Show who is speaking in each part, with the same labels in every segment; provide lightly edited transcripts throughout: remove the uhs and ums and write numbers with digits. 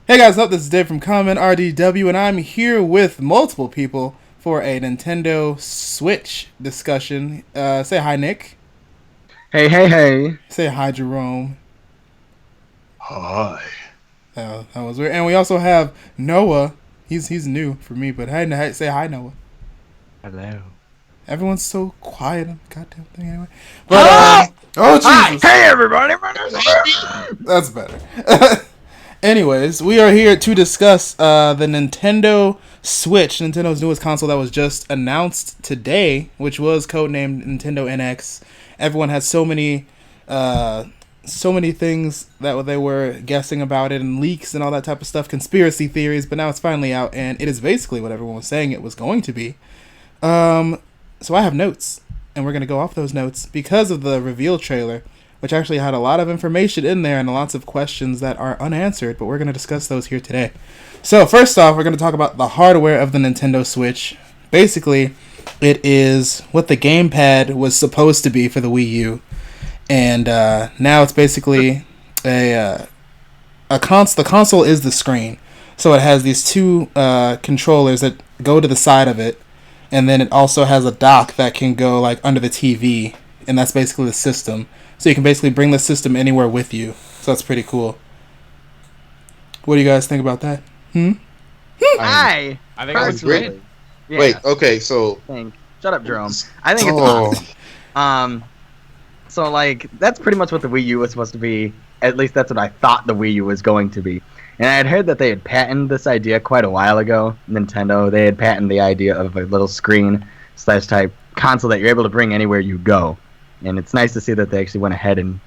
Speaker 1: Hey guys, this is Dave from ConMenRDW, and I'm here with multiple people for a Nintendo Switch discussion. Say hi, Nick.
Speaker 2: Hey, hey, hey.
Speaker 1: Say hi, Jerome.
Speaker 3: Hi.
Speaker 1: That was weird. And we also have Noah. He's new for me, but hey, say hi, Noah.
Speaker 2: Hello.
Speaker 1: Everyone's so quiet on the goddamn thing anyway. But, oh, Jesus.
Speaker 2: Hi. Hey, everybody.
Speaker 1: That's better. Anyways, we are here to discuss the Nintendo Switch, Nintendo's newest console that was just announced today, which was codenamed Nintendo NX. Everyone had so many things that they were guessing about it, and leaks and all that type of stuff, conspiracy theories, but now it's finally out, and it is basically what everyone was saying it was going to be. So I have notes, and we're going to go off those notes because of the reveal trailer, which actually had a lot of information in there and lots of questions that are unanswered, but we're going to discuss those here today. So first off, we're going to talk about the hardware of the Nintendo Switch. Basically, it is what the gamepad was supposed to be for the Wii U, and now it's basically the console is the screen. So it has these two controllers that go to the side of it, and then it also has a dock that can go like under the TV, and that's basically the system. So you can basically bring the system anywhere with you. So that's pretty cool. What do you guys think about that?
Speaker 2: Hi.
Speaker 4: I think that's great.
Speaker 2: Yeah.
Speaker 3: Wait, okay, so...
Speaker 2: Shut up, Jerome. I think it's awesome. So, like, that's pretty much what the Wii U was supposed to be. At least that's what I thought the Wii U was going to be. And I had heard that they had patented this idea quite a while ago. Nintendo, they had patented the idea of a little screen/type console that you're able to bring anywhere you go. And it's nice to see that they actually went ahead and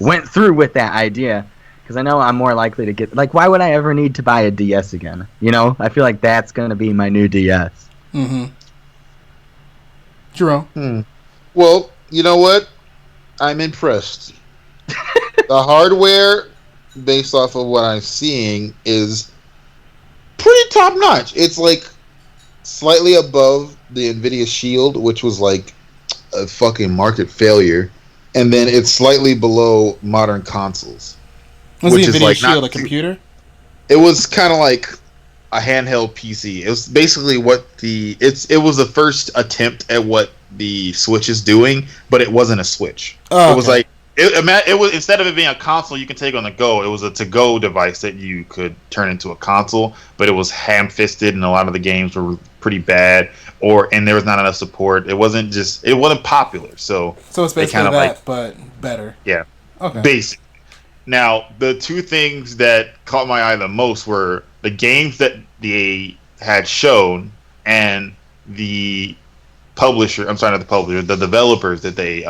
Speaker 2: went through with that idea. Because I know I'm more likely to get... Like, why would I ever need to buy a DS again? You know? I feel like that's going to be my new DS.
Speaker 1: Mm-hmm. Jerome?
Speaker 3: Well, you know what? I'm impressed. The hardware, based off of what I'm seeing, is pretty top-notch. It's, like, slightly above the NVIDIA Shield, which was, like, a fucking market failure, and then it's slightly below modern consoles.
Speaker 1: Was the NVIDIA Shield a computer?
Speaker 3: It was kind of like a handheld PC. It was basically what it was the first attempt at what the Switch is doing, but it wasn't a Switch.
Speaker 1: Oh,
Speaker 3: it was like it was, instead of it being a console you can take on the go, it was a to-go device that you could turn into a console, but it was ham-fisted and a lot of the games were pretty bad, and there was not enough support. It wasn't popular. So
Speaker 1: it's basically
Speaker 3: kind of
Speaker 1: that, but better.
Speaker 3: Yeah.
Speaker 1: Okay.
Speaker 3: Basically. Now, the two things that caught my eye the most were the games that they had shown and the the developers that they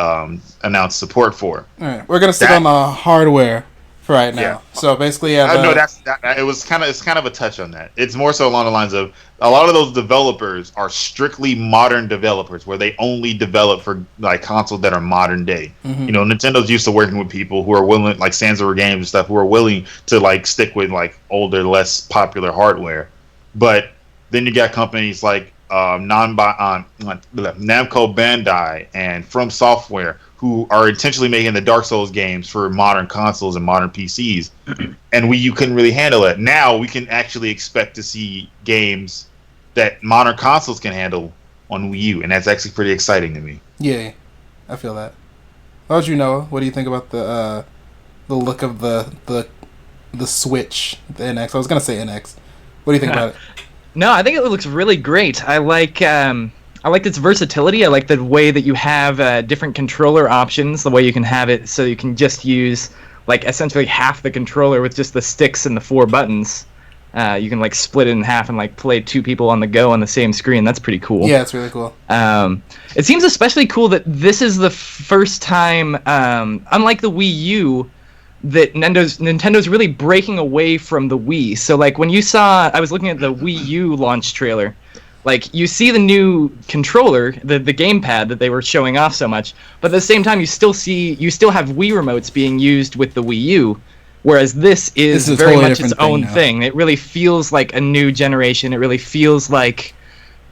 Speaker 3: announced support for.
Speaker 1: All right, we're gonna stick on the hardware for right now.
Speaker 3: Yeah.
Speaker 1: So basically,
Speaker 3: it's kind of a touch on that. It's more so along the lines of a lot of those developers are strictly modern developers, where they only develop for like consoles that are modern day.
Speaker 1: Mm-hmm.
Speaker 3: You know, Nintendo's used to working with people who are willing, like Sansa Games and stuff, who are willing to like stick with like older, less popular hardware. But then you got companies like Namco Bandai and From Software, who are intentionally making the Dark Souls games for modern consoles and modern PCs, and Wii U couldn't really handle it. Now we can actually expect to see games that modern consoles can handle on Wii U, and that's actually pretty exciting to me.
Speaker 1: Yeah, I feel that. How about you, Noah? What do you think about the look of the Switch, the NX? I was gonna say NX. What do you think about it?
Speaker 4: No, I think it looks really great. I like its versatility. I like the way that you have different controller options, the way you can have it so you can just use like essentially half the controller with just the sticks and the 4 buttons. You can like split it in half and like play 2 people on the go on the same screen. That's pretty cool.
Speaker 1: Yeah, it's really cool.
Speaker 4: It seems especially cool that this is the first time, unlike the Wii U, that Nintendo's really breaking away from the Wii. So like when I was looking at the Wii U launch trailer, like you see the new controller, the gamepad that they were showing off so much, but at the same time you still have Wii remotes being used with the Wii U, whereas this is very
Speaker 1: totally
Speaker 4: much its own thing. It really feels like a new generation. It really feels like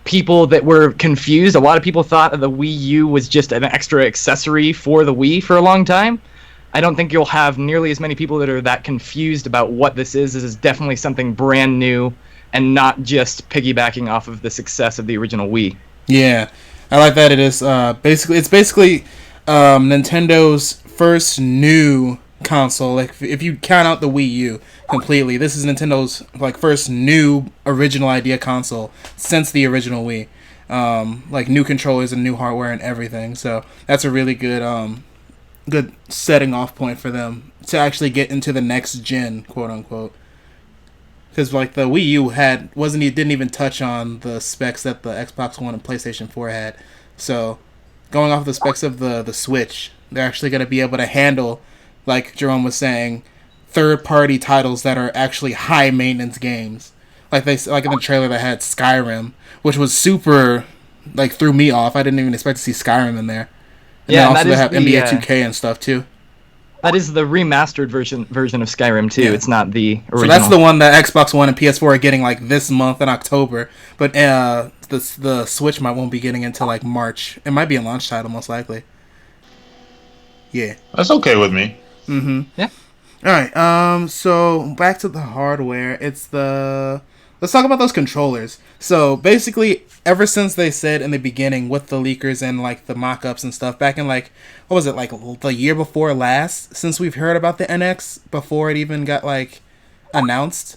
Speaker 4: people that were confused. A lot of people thought that the Wii U was just an extra accessory for the Wii for a long time. I don't think you'll have nearly as many people that are that confused about what this is. This is definitely something brand new and not just piggybacking off of the success of the original Wii.
Speaker 1: Yeah, I like that. It is basically Nintendo's first new console. Like if you count out the Wii U completely, this is Nintendo's like first new original idea console since the original Wii. Like new controllers and new hardware and everything. So that's a really good good setting off point for them to actually get into the next gen, quote unquote. Because like the Wii U didn't even touch on the specs that the Xbox One and PlayStation 4 had. So going off the specs of the Switch, they're actually going to be able to handle, like Jerome was saying, third-party titles that are actually high-maintenance games. Like in the trailer that had Skyrim, which was super, like, threw me off. I didn't even expect to see Skyrim in there. And
Speaker 4: yeah,
Speaker 1: then also they have NBA 2K and stuff too.
Speaker 4: That is the remastered version of Skyrim too. Yeah. It's not the original.
Speaker 1: So that's the one that Xbox One and PS4 are getting like this month in October. But the Switch won't be getting until like March. It might be a launch title most likely. Yeah.
Speaker 3: That's okay with me.
Speaker 1: Mm-hmm.
Speaker 4: Yeah.
Speaker 1: Alright, so back to the hardware. Let's talk about those controllers. So basically, ever since they said in the beginning with the leakers and like the mock-ups and stuff, back in like, what was it, like the year before last, since we've heard about the NX before it even got like announced.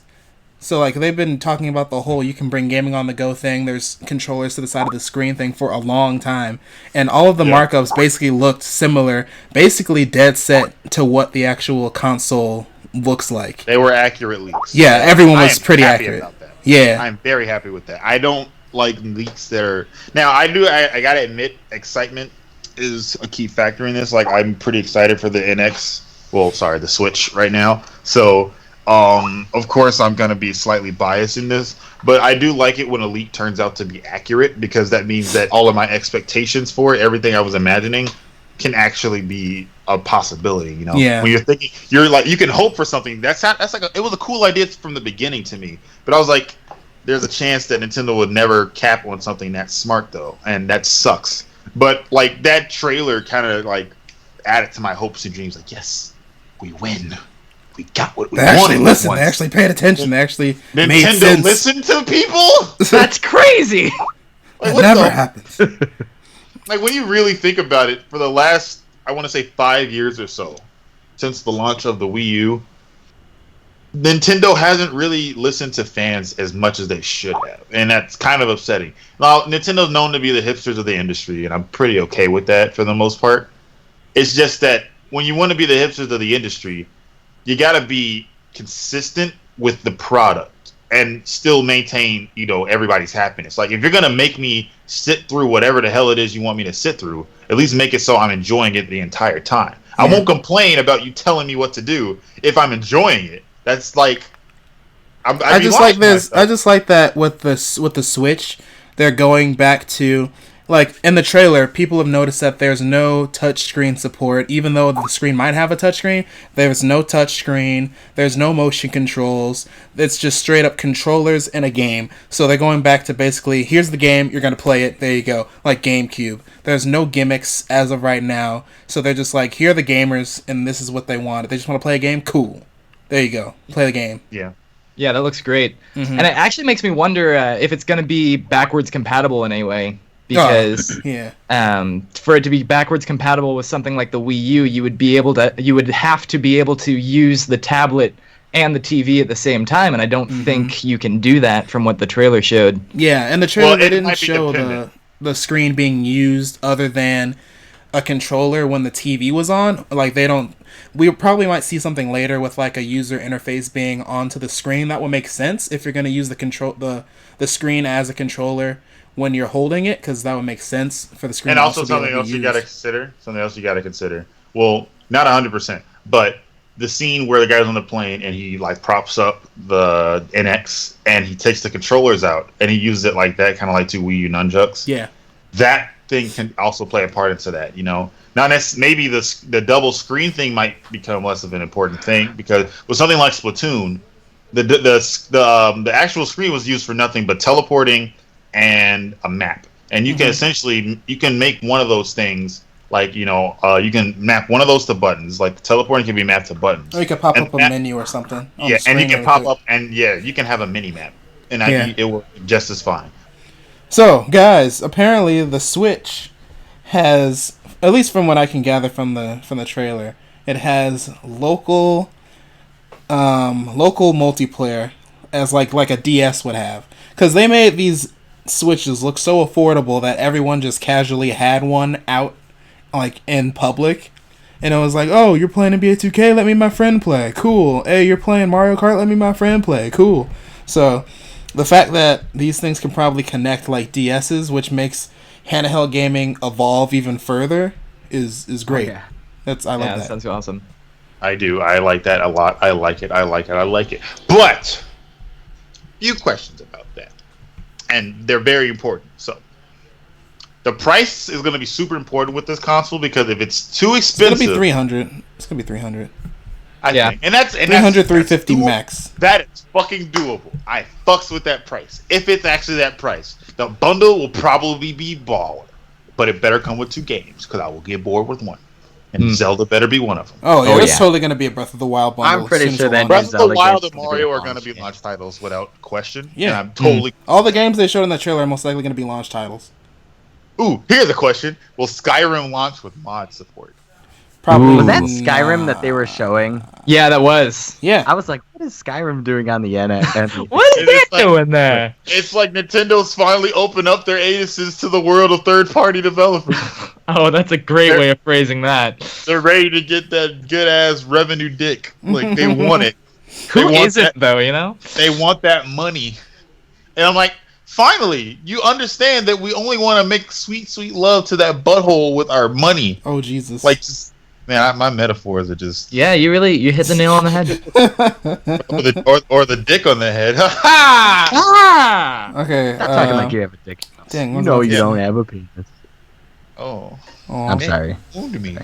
Speaker 1: So like they've been talking about the whole you can bring gaming on the go thing. There's controllers to the side of the screen thing for a long time. And all of the markups basically looked similar, basically dead set to what the actual console looks like.
Speaker 3: They were accurate leaks.
Speaker 1: Yeah, everyone was pretty accurate. About that. Yeah.
Speaker 3: I'm very happy with that. I don't like leaks that are... Now, I gotta admit, excitement is a key factor in this. Like, I'm pretty excited for the NX. Well, sorry, the Switch right now. So, of course, I'm gonna be slightly biased in this. But I do like it when a leak turns out to be accurate, because that means that all of my expectations for it, everything I was imagining, can actually be a possibility, you know?
Speaker 1: Yeah.
Speaker 3: When you're thinking, you're like, you can hope for something. It was a cool idea from the beginning to me. But I was like, there's a chance that Nintendo would never cap on something that smart, though. And that sucks. But, like, that trailer kind of, like, added to my hopes and dreams. Like, yes, we win. We got what we wanted.
Speaker 1: They actually paid attention. They actually
Speaker 3: Nintendo
Speaker 1: made sense.
Speaker 3: listened to people?
Speaker 4: That's crazy!
Speaker 1: That never happens.
Speaker 3: Like, when you really think about it, for the last, I want to say 5 years or so, since the launch of the Wii U, Nintendo hasn't really listened to fans as much as they should have. And that's kind of upsetting. Now, Nintendo's known to be the hipsters of the industry, and I'm pretty okay with that for the most part. It's just that when you want to be the hipsters of the industry, you got to be consistent with the product and still maintain, you know, everybody's happiness. Like, if you're going to make me sit through whatever the hell it is you want me to sit through, at least make it so I'm enjoying it the entire time. Yeah. I won't complain about you telling me what to do if I'm enjoying it. That's like... I just like this.
Speaker 1: I just like that with the Switch, they're going back to... Like, in the trailer, people have noticed that there's no touchscreen support. Even though the screen might have a touchscreen, there's no touchscreen, there's no motion controls. It's just straight up controllers in a game. So they're going back to basically, here's the game, you're going to play it, there you go. Like GameCube. There's no gimmicks as of right now. So they're just like, here are the gamers, and this is what they want. If they just want to play a game, cool. There you go. Play the game.
Speaker 3: Yeah.
Speaker 4: Yeah, that looks great.
Speaker 1: Mm-hmm.
Speaker 4: And it actually makes me wonder if it's going to be backwards compatible in any way. Because for it to be backwards compatible with something like the Wii U, you would have to be able to use the tablet and the TV at the same time, and I don't think you can do that from what the trailer showed.
Speaker 1: Yeah, and the trailer they didn't show the screen being used other than a controller when the TV was on. Like we probably might see something later with like a user interface being onto the screen. That would make sense if you're going to use the screen as a controller when you're holding it, because that would make sense for the screen.
Speaker 3: And also something else you got to consider. Well, not 100%, but the scene where the guy's on the plane and he like props up the NX and he takes the controllers out and he uses it like that, kind of like two Wii U nunchucks.
Speaker 1: Yeah,
Speaker 3: that thing can also play a part into that. You know, now maybe the double screen thing might become less of an important thing, because with something like Splatoon, the actual screen was used for nothing but teleporting and a map, and you can essentially make one of those things Like, you can map one of those to buttons. Like, the teleporting can be mapped to buttons.
Speaker 1: Or you could pop up a menu or something. On
Speaker 3: Yeah,
Speaker 1: the screen
Speaker 3: and you can
Speaker 1: really
Speaker 3: pop
Speaker 1: quick.
Speaker 3: up, and you can have a mini map, and it will just as fine.
Speaker 1: So, guys, apparently the Switch has, at least from what I can gather from the trailer, it has local multiplayer as like a DS would have, because they made these Switches look so affordable that everyone just casually had one out like in public, and it was like, oh, you're playing NBA 2K, let me and my friend play, cool. Hey, you're playing Mario Kart, let me and my friend play, cool. So the fact that these things can probably connect like DSs, which makes handheld gaming evolve even further, is great.
Speaker 2: Okay.
Speaker 1: I love that.
Speaker 4: That sounds awesome.
Speaker 3: I do. I like that a lot. I like it. But few questions about that, and they're very important. So the price is going to be super important with this console, because if it's too expensive,
Speaker 1: It's gonna be $300. It's gonna be $300.
Speaker 3: I think, and that's
Speaker 1: 350 max.
Speaker 3: That is fucking doable. I fucks with that price. If it's actually that price, the bundle will probably be baller, but it better come with 2 games, because I will get bored with one, and Zelda better be one of them.
Speaker 1: Oh yeah, it's totally gonna be a Breath of the Wild bundle.
Speaker 2: I'm pretty sure that
Speaker 3: Breath of the
Speaker 2: Zelda
Speaker 3: Wild
Speaker 2: game's
Speaker 3: and
Speaker 2: gonna be
Speaker 3: Mario
Speaker 2: a
Speaker 3: are going to
Speaker 2: launch
Speaker 3: be
Speaker 2: game.
Speaker 3: launch titles without question.
Speaker 1: Yeah.
Speaker 3: And I'm totally.
Speaker 1: All the games they showed in that trailer are most likely gonna be launch titles.
Speaker 3: Ooh, here's a question: will Skyrim launch with mod support?
Speaker 1: Probably.
Speaker 2: Was that Skyrim that they were showing?
Speaker 4: Yeah, that was.
Speaker 1: Yeah.
Speaker 2: I was like, what is Skyrim doing on the NX?
Speaker 4: What is
Speaker 3: It
Speaker 4: that
Speaker 3: is like-
Speaker 4: doing there?
Speaker 3: It's like Nintendo's finally opened up their anuses to the world of third-party developers.
Speaker 4: Oh, that's a great way of phrasing that.
Speaker 3: They're ready to get that good-ass revenue dick. Like, they want it.
Speaker 4: Who
Speaker 3: want
Speaker 4: isn't,
Speaker 3: that-
Speaker 4: though, you know?
Speaker 3: They want that money. And I'm like, finally, you understand that we only want to make sweet, sweet love to that butthole with our money.
Speaker 1: Oh Jesus.
Speaker 3: Like, just, man, my metaphors are just...
Speaker 4: Yeah, you hit the nail on the head.
Speaker 3: or the dick on the head. Ha!
Speaker 4: Ah!
Speaker 1: Okay.
Speaker 2: Stop talking like you have a dick.
Speaker 1: Dang,
Speaker 2: You
Speaker 1: what's
Speaker 2: know
Speaker 1: up?
Speaker 2: you don't have a penis.
Speaker 3: Oh.
Speaker 1: Oh.
Speaker 2: I'm sorry.
Speaker 3: Wound me.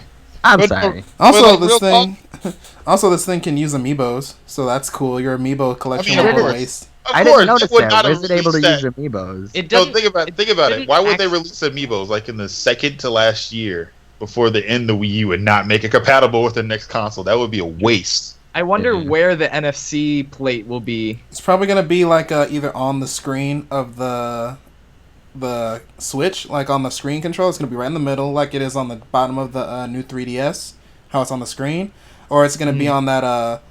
Speaker 2: I'm
Speaker 3: But-
Speaker 2: sorry.
Speaker 1: Also,
Speaker 3: Well,
Speaker 1: this
Speaker 3: real
Speaker 1: thing. Also, this thing can use amiibos, so that's cool. Your amiibo collection
Speaker 3: of
Speaker 1: will go
Speaker 3: course.
Speaker 1: waste.
Speaker 3: Of
Speaker 2: I
Speaker 3: course,
Speaker 2: didn't notice
Speaker 3: they would
Speaker 2: that.
Speaker 3: not have
Speaker 2: Where's it able to
Speaker 3: released
Speaker 2: use
Speaker 3: that.
Speaker 2: amiibos?
Speaker 4: It
Speaker 3: No,
Speaker 4: doesn't.
Speaker 3: think about it.
Speaker 4: didn't
Speaker 3: Why would they
Speaker 4: act-
Speaker 3: release amiibos like in the second to last year before the end of the Wii U and not make it compatible with the next console? That would be a waste.
Speaker 4: I wonder
Speaker 2: Yeah.
Speaker 4: where the NFC plate will be.
Speaker 1: It's probably gonna be like either on the screen of the Switch, like on the screen control. It's gonna be right in the middle, like it is on the bottom of the new 3DS. How it's on the screen, or it's gonna be on that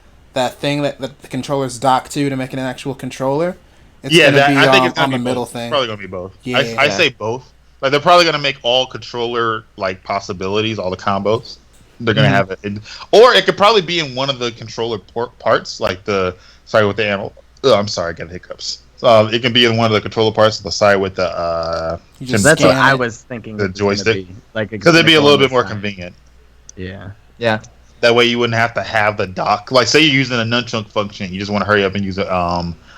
Speaker 1: thing that the controllers dock to make it an actual controller. It's
Speaker 3: Yeah,
Speaker 1: gonna be
Speaker 3: I think
Speaker 1: on,
Speaker 3: it's gonna
Speaker 1: on
Speaker 3: be
Speaker 1: the middle
Speaker 3: both.
Speaker 1: thing.
Speaker 3: It's probably gonna be both.
Speaker 1: Yeah.
Speaker 3: I say both. Like, they're probably gonna make all controller like possibilities, all the combos. They're gonna have it, or it could probably be in one of the controller parts, like with the animal. Oh, I'm sorry, I got hiccups. It can be in one of the controller parts of the side with the
Speaker 1: You just
Speaker 2: That's what
Speaker 1: scan
Speaker 2: I
Speaker 1: it.
Speaker 2: was thinking.
Speaker 3: The
Speaker 2: it was gonna
Speaker 3: joystick?
Speaker 2: be, like,
Speaker 3: because it'd be a little bit more
Speaker 2: convenient.
Speaker 3: convenient.
Speaker 2: Yeah.
Speaker 4: Yeah.
Speaker 3: That way, you wouldn't have to have the dock. Like, say you're using a nunchuk function, you just want to hurry up and use a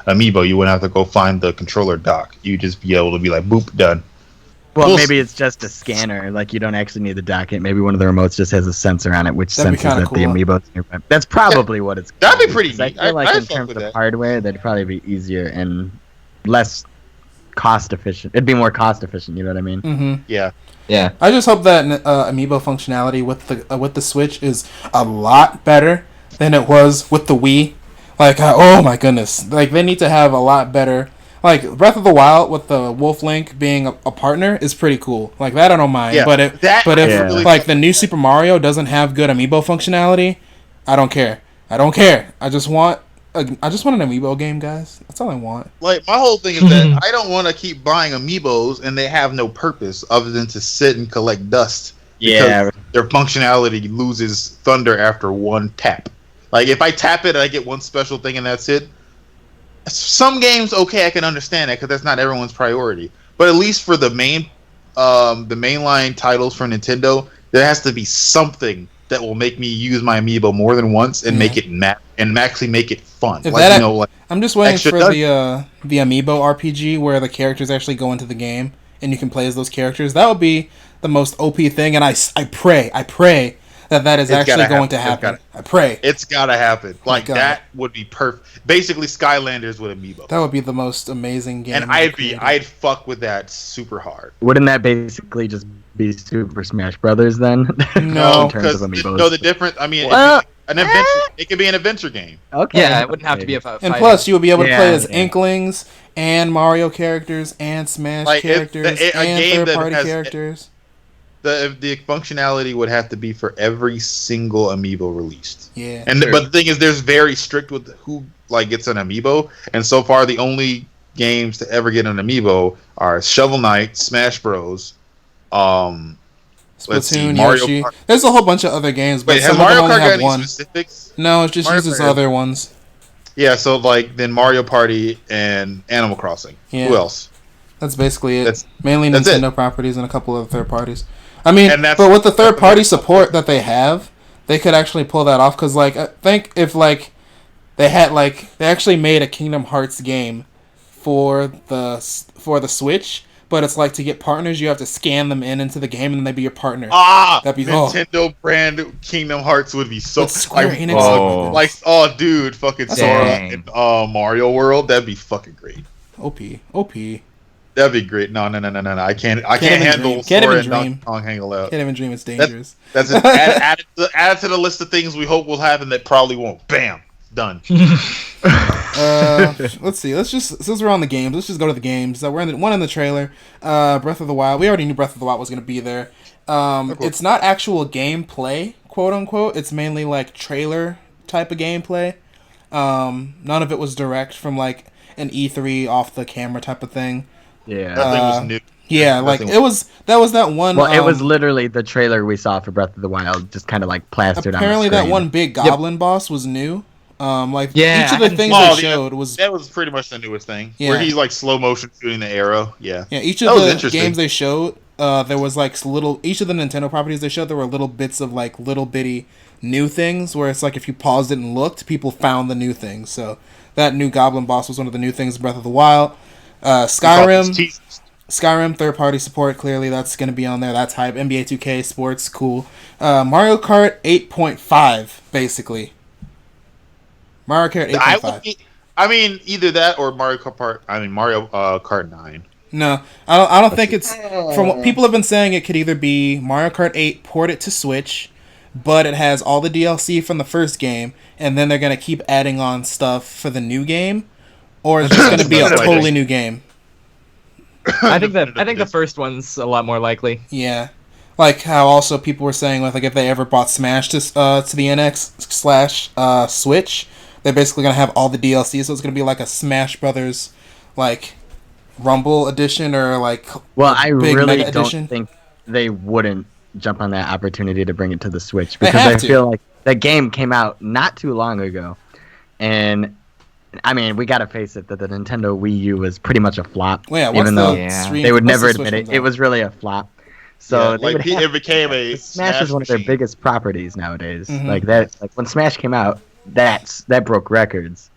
Speaker 3: amiibo. You wouldn't have to go find the controller dock. You'd just be able to be like, boop, done.
Speaker 2: Well,
Speaker 3: We'll
Speaker 2: maybe it's just a scanner. Like, you don't actually need the docket. Maybe one of the remotes just has a sensor on it, which
Speaker 1: That'd be
Speaker 2: senses
Speaker 1: kinda
Speaker 2: that the
Speaker 1: cool.
Speaker 2: amiibo's nearby. That's probably what it's.
Speaker 3: That'd be
Speaker 2: gonna
Speaker 3: pretty
Speaker 2: 'cause I
Speaker 3: neat.
Speaker 2: feel like
Speaker 3: I'd
Speaker 2: in
Speaker 3: fuck
Speaker 2: terms
Speaker 3: with
Speaker 2: of
Speaker 3: that.
Speaker 2: hardware, that'd probably be easier and less cost efficient. It'd be more cost efficient. You know what I mean?
Speaker 1: Mm-hmm.
Speaker 3: Yeah.
Speaker 4: Yeah.
Speaker 1: I just hope that amiibo functionality with the Switch is a lot better than it was with the Wii. Like, oh my goodness, like they need to have a lot better. Like Breath of the Wild with the Wolf Link being a partner is pretty cool. Like that I don't mind.
Speaker 3: Yeah,
Speaker 1: But if
Speaker 3: that
Speaker 1: but
Speaker 3: I
Speaker 1: if
Speaker 2: really
Speaker 1: like the new Super Mario doesn't have good amiibo functionality, I don't care. I don't care. I just want an amiibo game, guys. That's all I want.
Speaker 3: Like, my whole thing is that I don't want to keep buying amiibos and they have no purpose other than to sit and collect dust.
Speaker 2: Yeah.
Speaker 3: Because their functionality loses thunder after one tap. Like, if I tap it and I get one special thing and that's it. Some games, okay, I can understand that because that's not everyone's priority. But at least for the mainline titles for Nintendo, there has to be something that will make me use my amiibo more than once and make it and actually make it fun.
Speaker 1: If
Speaker 3: Like,
Speaker 1: that-
Speaker 3: you know, like,
Speaker 1: I'm just waiting
Speaker 3: extra
Speaker 1: for
Speaker 3: dust.
Speaker 1: the amiibo RPG where the characters actually go into the game and you can play as those characters. That would be the most OP thing, and I pray that is actually going to happen. I pray.
Speaker 3: It's gotta happen. Like,
Speaker 1: God.
Speaker 3: that would be perfect. Basically, Skylanders with Amiibo.
Speaker 1: That would be the most amazing game.
Speaker 3: And I'd fuck with that super hard.
Speaker 2: Wouldn't that basically just be Super Smash Brothers then?
Speaker 1: No,
Speaker 3: because the difference. I mean, an adventure. It could be an adventure game.
Speaker 2: Okay.
Speaker 4: Yeah, it wouldn't have to be a fight.
Speaker 1: And plus, you would be able to play as Inklings and Mario characters and Smash characters and third-party characters.
Speaker 3: The functionality would have to be for every single Amiibo released.
Speaker 1: Yeah.
Speaker 3: But the thing is, there's very strict with who gets an Amiibo, and so far the only games to ever get an Amiibo are Shovel Knight, Smash Bros.
Speaker 1: Splatoon,
Speaker 3: Mario
Speaker 1: Yoshi.
Speaker 3: Kart.
Speaker 1: There's a whole bunch of other games, but some
Speaker 3: Mario
Speaker 1: of them only
Speaker 3: Kart got
Speaker 1: have
Speaker 3: any
Speaker 1: one.
Speaker 3: specifics?
Speaker 1: No, it just
Speaker 3: Mario
Speaker 1: uses
Speaker 3: Kart
Speaker 1: other ones.
Speaker 3: Yeah, so then Mario Party and Animal Crossing.
Speaker 1: Yeah.
Speaker 3: Who else?
Speaker 1: That's basically it.
Speaker 3: That's
Speaker 1: Nintendo properties and a couple of third parties. I mean,
Speaker 3: And that's-
Speaker 1: but with the third party support that they have, they could actually pull that off. Because I think if they had they actually made a Kingdom Hearts game for the Switch, but it's to get partners, you have to scan them into the game and then they'd be your partner.
Speaker 3: That'd be Nintendo brand Kingdom Hearts would be so
Speaker 1: Square Enix.
Speaker 3: Dude, fucking Sora in Mario World, that'd be fucking great.
Speaker 1: OP.
Speaker 3: That'd be great. No. I can't handle Sora and Donkey Kong hanging out.
Speaker 1: Can't even dream. It's dangerous.
Speaker 3: That's it. Add it to the list of things we hope will happen that probably won't. Bam. Done.
Speaker 1: Let's see. Since we're on the games, let's just go to the games. We're in the trailer. Breath of the Wild. We already knew Breath of the Wild was going to be there. It's not actual gameplay, quote unquote. It's mainly trailer type of gameplay. None of it was direct from an E3 off the camera type of thing.
Speaker 2: Yeah.
Speaker 3: Nothing was new.
Speaker 1: Yeah, that was that one.
Speaker 2: Well, it was literally the trailer we saw for Breath of the Wild, just kind of plastered on the
Speaker 1: apparently
Speaker 2: screen.
Speaker 1: that one big goblin boss was new. Each of the things
Speaker 3: they
Speaker 1: showed was
Speaker 3: that was pretty much the newest thing.
Speaker 1: Yeah.
Speaker 3: Where he's slow motion shooting the arrow. Yeah.
Speaker 1: Yeah, each of the games they showed, there was each of the Nintendo properties they showed, there were little bits of little bitty new things where it's if you paused it and looked, people found the new things. So that new goblin boss was one of the new things in Breath of the Wild. Skyrim third party support, clearly that's going to be on there. That's hype. NBA 2K sports, cool. Mario Kart 8.5 basically. Mario Kart 8.5.
Speaker 3: I mean, either that or Mario Kart 9.
Speaker 1: No, I don't think it's... From what people have been saying, it could either be Mario Kart 8 ported to Switch, but it has all the DLC from the first game, and then they're going to keep adding on stuff for the new game, or it's just going to be a totally new game.
Speaker 4: I think the first one's a lot more likely.
Speaker 1: Yeah. How also people were saying if they ever brought Smash to the NX/Switch, they're basically going to have all the DLC, so it's going to be a Smash Brothers, Rumble edition or
Speaker 2: Well, I really don't
Speaker 1: edition.
Speaker 2: think they wouldn't jump on that opportunity to bring it to the Switch because I feel like that game came out not too long ago, and I mean we gotta face it that the Nintendo Wii U was pretty much a flop.
Speaker 1: Well,
Speaker 2: even though they would never admit it, it was really a flop. So
Speaker 3: it became a
Speaker 2: Smash is one of their biggest properties nowadays.
Speaker 1: Mm-hmm.
Speaker 2: When Smash came out, that broke records.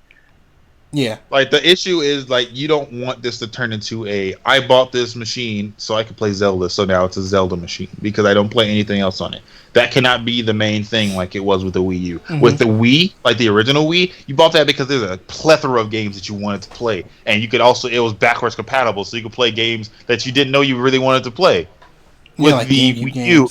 Speaker 1: Yeah.
Speaker 3: The issue is you don't want this to turn into I bought this machine so I could play Zelda, so now it's a Zelda machine because I don't play anything else on it. That cannot be the main thing like it was with the Wii U. Mm-hmm. With the Wii, the original Wii, you bought that because there's a plethora of games that you wanted to play, and you could also it was backwards compatible, so you could play games that you didn't know you really wanted to play. With the Wii U,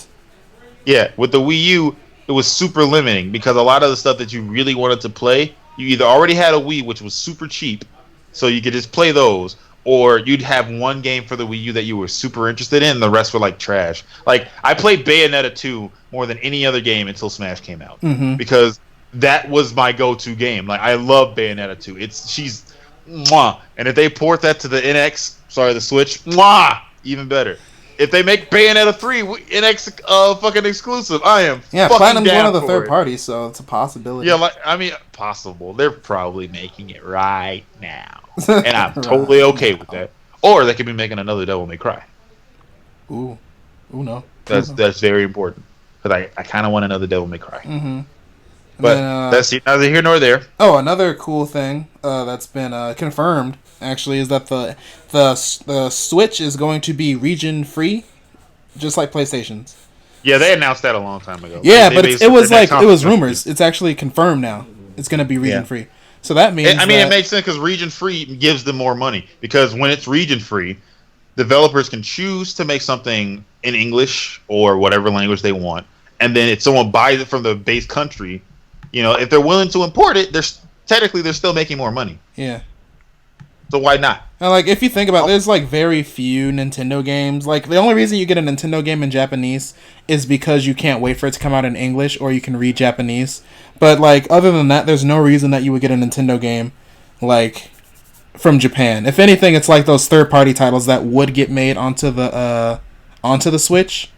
Speaker 3: with the Wii U, it was super limiting because a lot of the stuff that you really wanted to play, you either already had a Wii, which was super cheap, so you could just play those, or you'd have one game for the Wii U that you were super interested in, and the rest were trash. I played Bayonetta 2 more than any other game until Smash came out, because that was my go-to game. I love Bayonetta 2. She's mwah. And if they port that to the the Switch, mwah, even better. If they make Bayonetta 3 NX fucking exclusive, I am fucking
Speaker 1: Platinum's
Speaker 3: down
Speaker 1: one of the
Speaker 3: for
Speaker 1: third
Speaker 3: it.
Speaker 1: parties, so it's a possibility.
Speaker 3: Yeah, possible. They're probably making it right now, and I'm totally okay with that. Or they could be making another Devil May Cry.
Speaker 1: Ooh, no.
Speaker 3: That's very important because I kind of want another Devil May Cry.
Speaker 1: Mm-hmm.
Speaker 3: But that's neither here nor there.
Speaker 1: Oh, another cool thing that's been confirmed actually is that the Switch is going to be region free, just like PlayStation's.
Speaker 3: Yeah, they announced that a long time ago.
Speaker 1: Yeah,
Speaker 3: They
Speaker 1: but
Speaker 3: based
Speaker 1: it was
Speaker 3: their
Speaker 1: like
Speaker 3: next
Speaker 1: it was
Speaker 3: conference-
Speaker 1: rumors. It's actually confirmed now. It's going to be region free. So that means
Speaker 3: it makes sense because region free gives them more money. Because when it's region free, developers can choose to make something in English or whatever language they want, and then if someone buys it from the base country, if they're willing to import it, they're still making more money.
Speaker 1: Yeah.
Speaker 3: So why not?
Speaker 1: Now, like, if you think about it, there's like very few Nintendo games. Like, the only reason you get a Nintendo game in Japanese is because you can't wait for it to come out in English or you can read Japanese. But like, other than that, there's no reason that you would get a Nintendo game like from Japan. If anything, it's like those third-party titles that would get made onto the Switch,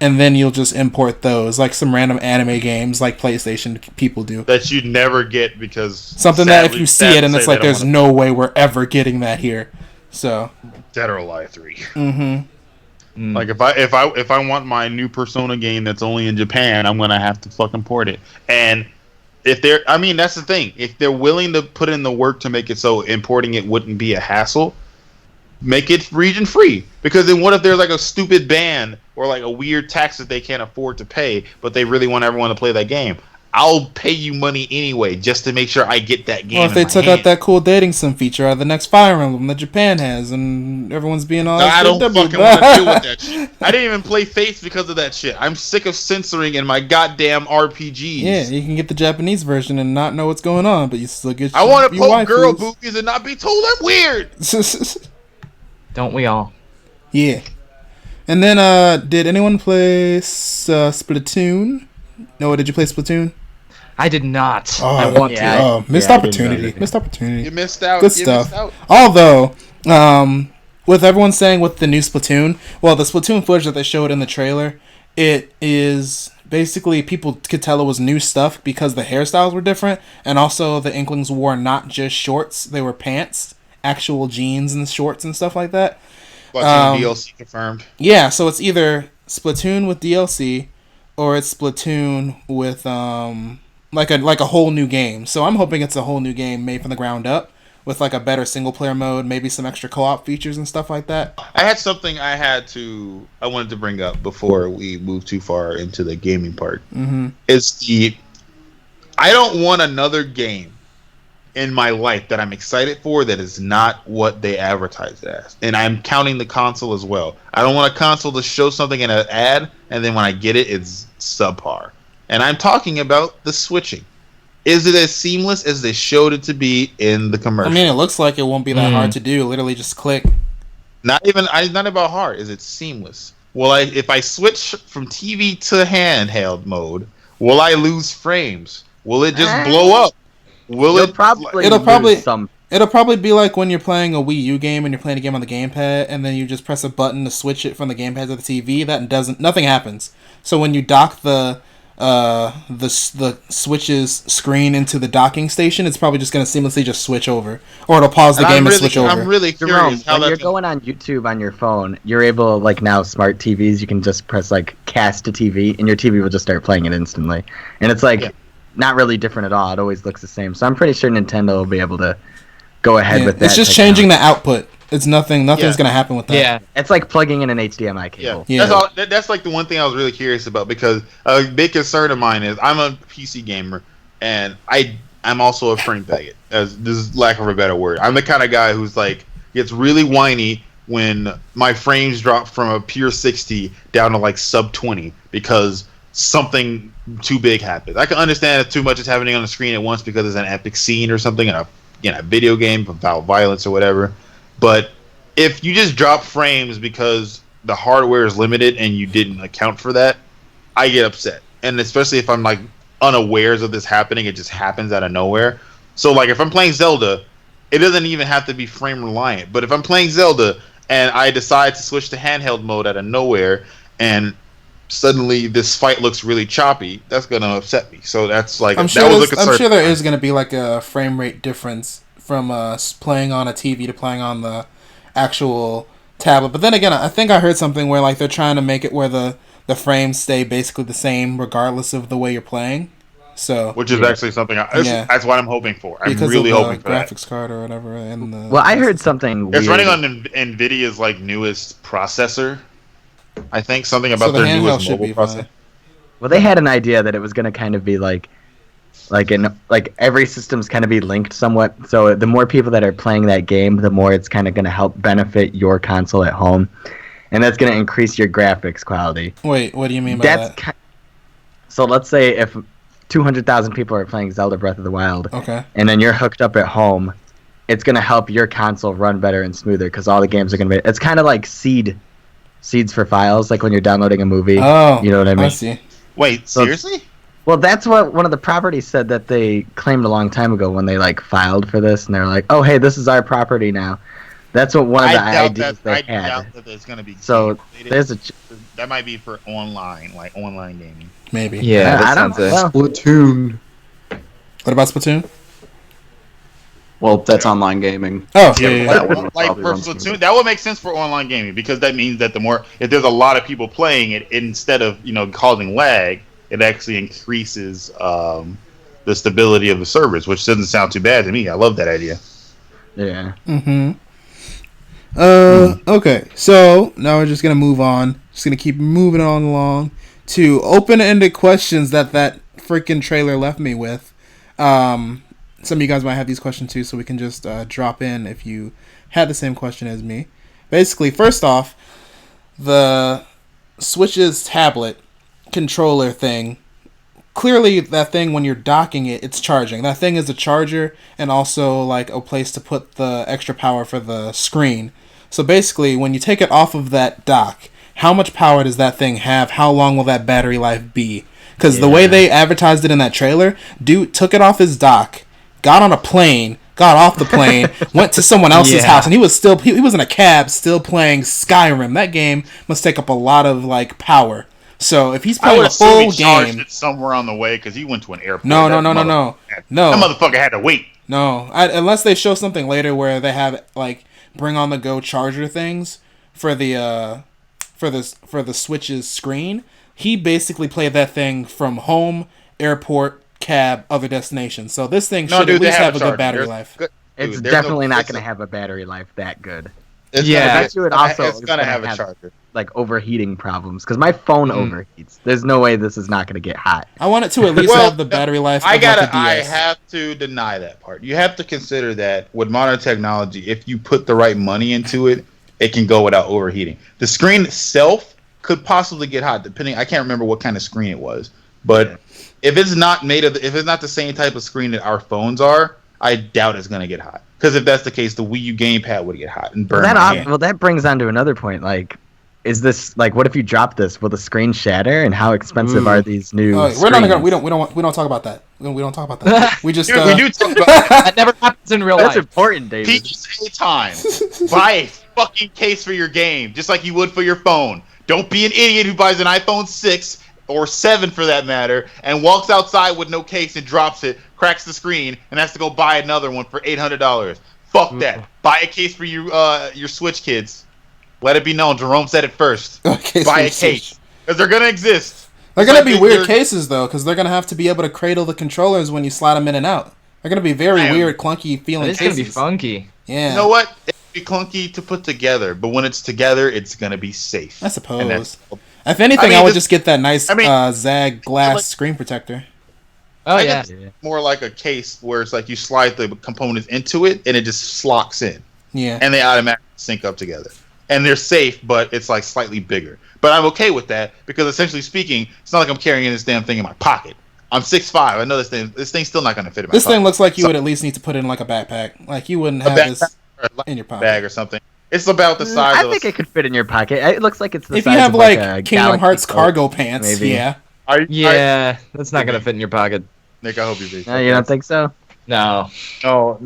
Speaker 1: and then you'll just import those, like some random anime games like PlayStation people do.
Speaker 3: That you'd never get because
Speaker 1: something that if you see it and it's like there's no way we're ever getting that here. So
Speaker 3: Dead or Alive 3.
Speaker 1: Mm-hmm.
Speaker 3: Like if I want my new Persona game that's only in Japan, I'm gonna have to fucking port it. And that's the thing. If they're willing to put in the work to make it so importing it wouldn't be a hassle, make it region free. Because then what if there's like a stupid ban or like a weird tax that they can't afford to pay, but they really want everyone to play that game? I'll pay you money anyway just to make sure I get that game.
Speaker 1: Or if they took out that cool dating sim feature out of the next Fire Emblem that Japan has, and everyone's being all...
Speaker 3: I don't fucking want to deal with that shit. I didn't even play Faith because of that shit. I'm sick of censoring in my goddamn RPGs.
Speaker 1: Yeah, you can get the Japanese version and not know what's going on, but you still get...
Speaker 3: I want to poke girl boobies and not be told I'm weird.
Speaker 4: Don't we all?
Speaker 1: Yeah. And then, did anyone play Splatoon? Noah, did you play Splatoon?
Speaker 4: I did not.
Speaker 1: Oh,
Speaker 4: I want to.
Speaker 1: Oh, missed opportunity. Missed opportunity.
Speaker 3: You missed out.
Speaker 1: Good stuff. Although, with everyone saying with the new Splatoon, well, the Splatoon footage that they showed in the trailer, it is basically people could tell it was new stuff because the hairstyles were different, and also the Inklings wore not just shorts, they were pants, actual jeans and shorts and stuff like that.
Speaker 3: Splatoon DLC confirmed.
Speaker 1: Yeah, so it's either Splatoon with DLC or it's Splatoon with like a whole new game. So I'm hoping it's a whole new game made from the ground up with like a better single player mode, maybe some extra co-op features and stuff like that.
Speaker 3: I had something I wanted to bring up before we move too far into the gaming part.
Speaker 1: Mm-hmm.
Speaker 3: I don't want another game in my life that I'm excited for that is not what they advertise it as. And I'm counting the console as well. I don't want a console to show something in an ad and then when I get it, it's subpar. And I'm talking about the switching. Is it as seamless as they showed it to be in the commercial?
Speaker 1: I mean, it looks like it won't be that hard to do. Literally just click.
Speaker 3: Not about hard. Is it seamless? If I switch from TV to handheld mode, will I lose frames? Will it just blow up? It'll
Speaker 1: probably be like when you're playing a Wii U game and you're playing a game on the gamepad and then you just press a button to switch it from the gamepad to the TV. Nothing happens. So when you dock the Switch's screen into the docking station, it's probably just going to seamlessly just switch over, or it'll pause the game and switch over.
Speaker 3: I'm really curious
Speaker 2: Jerome, when you're going on YouTube on your phone, you're able, like now smart TVs, you can just press like cast to TV, and your TV will just start playing it instantly, and it's like not really different at all. It always looks the same. So I'm pretty sure Nintendo will be able to go ahead with that.
Speaker 1: It's just changing the output. It's nothing's going to happen with that.
Speaker 2: Yeah, it's like plugging in an HDMI cable.
Speaker 3: Yeah. That's like the one thing I was really curious about, because a big concern of mine is I'm a PC gamer and I'm also a frame faggot, as this is lack of a better word. I'm the kind of guy who's like gets really whiny when my frames drop from a pure 60 down to like sub 20 because something too big happens. I can understand if too much is happening on the screen at once because it's an epic scene or something in a video game about violence or whatever. But if you just drop frames because the hardware is limited and you didn't account for that, I get upset. And especially if I'm like unawares of this happening, it just happens out of nowhere. So like if I'm playing Zelda, it doesn't even have to be frame reliant. But if I'm playing Zelda and I decide to switch to handheld mode out of nowhere and suddenly this fight looks really choppy, that's going to upset me. So that's like
Speaker 1: I'm sure there is going to be like a frame rate difference from playing on a TV to playing on the actual tablet. But then again, I think I heard something where like they're trying to make it where the frames stay basically the same regardless of the way you're playing. So
Speaker 3: which is actually something that's what I'm hoping for. I'm really hoping for
Speaker 1: graphics card or whatever. And
Speaker 2: I heard something weird.
Speaker 3: It's running on NVIDIA's like newest processor. I think something about
Speaker 1: So the
Speaker 3: their
Speaker 1: handheld
Speaker 3: newest
Speaker 1: should
Speaker 3: mobile
Speaker 1: be
Speaker 3: processor.
Speaker 1: fine.
Speaker 2: Well, they had an idea that it was going to kind of be like every system's kind of be linked somewhat. So the more people that are playing that game, the more it's kind of going to help benefit your console at home, and that's going to increase your graphics quality.
Speaker 1: Wait, what do you mean by
Speaker 2: That's
Speaker 1: that?
Speaker 2: So let's say if 200,000 people are playing Zelda Breath of the Wild,
Speaker 1: Okay.
Speaker 2: and then you're hooked up at home, it's going to help your console run better and smoother because all the games are going to be. It's kind of like seeds for files, like when you're downloading a movie.
Speaker 1: Oh,
Speaker 2: You know what I mean?
Speaker 1: I see.
Speaker 3: Wait,
Speaker 2: So-
Speaker 3: seriously?
Speaker 2: Well, that's what one of the properties said that they claimed a long time ago when they like filed for this, and they're like, "Oh, hey, this is our property now." That's what one of the ideas they
Speaker 3: I
Speaker 2: had.
Speaker 3: doubt that it's going to be.
Speaker 2: So
Speaker 3: games.
Speaker 2: there's a
Speaker 3: That might be for online, like online gaming.
Speaker 1: Maybe.
Speaker 4: Yeah,
Speaker 2: I
Speaker 4: that
Speaker 2: don't
Speaker 4: sounds
Speaker 2: know.
Speaker 5: Splatoon.
Speaker 1: What about Splatoon?
Speaker 5: Well, that's online gaming.
Speaker 1: Oh,
Speaker 3: Yeah,
Speaker 1: yeah.
Speaker 5: that one would
Speaker 3: like
Speaker 5: probably
Speaker 3: for
Speaker 5: run smoothly.
Speaker 3: Platoon, that would make sense for online gaming because that means that if there's a lot of people playing it, instead of causing lag, it actually increases the stability of the servers, which doesn't sound too bad to me. I love that idea.
Speaker 2: yeah.
Speaker 1: Mm-hmm. Okay, so now we're just gonna move on. Just gonna keep moving on along to open-ended questions that freaking trailer left me with. Some of you guys might have these questions too, so we can just drop in if you had the same question as me. Basically, first off, the Switch's tablet controller thing. Clearly, that thing, when you're docking it, it's charging. That thing is a charger and also like a place to put the extra power for the screen. So basically, when you take it off of that dock, how much power does that thing have? How long will that battery life be? Because the way they advertised it in that trailer, dude took it off his dock, got on a plane, got off the plane, went to someone else's house, and he was in a cab still playing Skyrim. That game must take up a lot of like power. So if he's
Speaker 3: I
Speaker 1: playing
Speaker 3: would
Speaker 1: a full
Speaker 3: assume he charged
Speaker 1: game,
Speaker 3: it somewhere on the way because he went to an airport.
Speaker 1: no.
Speaker 3: That motherfucker had to wait.
Speaker 1: No, unless they show something later where they have like bring on the go charger things for the Switch's screen. He basically played that thing from home, airport, cab, other destinations. So this thing should at least have a good battery life.
Speaker 2: It's definitely not going to have a battery life that good.
Speaker 3: It's gonna have a charger.
Speaker 2: Like overheating problems because my phone overheats. There's no way this is not going to get hot.
Speaker 1: I want it to at least have the battery life of
Speaker 3: I
Speaker 1: DS.
Speaker 3: have to deny that part. You have to consider that with modern technology, if you put the right money into it, it can go without overheating. The screen itself could possibly get hot, depending. I can't remember what kind of screen it was, but if it's not the same type of screen that our phones are, I doubt it's gonna get hot. Because if that's the case, the Wii U gamepad would get hot and burn.
Speaker 2: That brings on to another point. Like, is this like what if you drop this? Will the screen shatter? And how expensive are these new?
Speaker 1: We're not gonna. We don't talk about that. We don't talk about that. We just.
Speaker 3: we do talk about
Speaker 4: That never happens in real
Speaker 2: That's
Speaker 4: life.
Speaker 2: important, David.
Speaker 3: PSA time. Buy a fucking case for your game, just like you would for your phone. Don't be an idiot who buys an iPhone 6 or 7 for that matter, and walks outside with no case and drops it, cracks the screen, and has to go buy another one for $800. Fuck that. Buy a case for your Switch kids. Let it be known. Jerome said it first. Buy a case. Because they're going to exist.
Speaker 1: They're going to be weird cases, though, because they're going to have to be able to cradle the controllers when you slide them in and out. They're going to be very weird, clunky feeling
Speaker 4: It's
Speaker 1: cases.
Speaker 4: going to be funky.
Speaker 1: Yeah.
Speaker 3: You know what? It'll be clunky to put together, but when it's together, it's going to be safe.
Speaker 1: I suppose. If anything, I would just get that nice Zag glass screen protector.
Speaker 4: Oh, yeah.
Speaker 3: More like a case where it's like you slide the components into it, and it just slocks in.
Speaker 1: Yeah.
Speaker 3: And they automatically sync up together. And they're safe, but it's like slightly bigger. But I'm okay with that because essentially speaking, it's not like I'm carrying this damn thing in my pocket. I'm 6'5". I know this thing's still not going to fit in my pocket.
Speaker 1: This thing looks like you would at least need to put it in like a backpack. Like you wouldn't have this in your pocket.
Speaker 3: Bag or something. It's about the size of
Speaker 2: I think it could fit in your pocket. It looks like it's the
Speaker 1: if
Speaker 2: size
Speaker 1: you have
Speaker 2: of
Speaker 1: like
Speaker 2: a
Speaker 1: Kingdom Hearts
Speaker 2: Galaxy
Speaker 1: cargo
Speaker 2: Coat,
Speaker 1: pants,
Speaker 2: maybe.
Speaker 1: yeah.
Speaker 4: That's not going to fit in your pocket.
Speaker 3: Nick, I hope you
Speaker 2: No, you don't think so?
Speaker 4: No.
Speaker 3: No.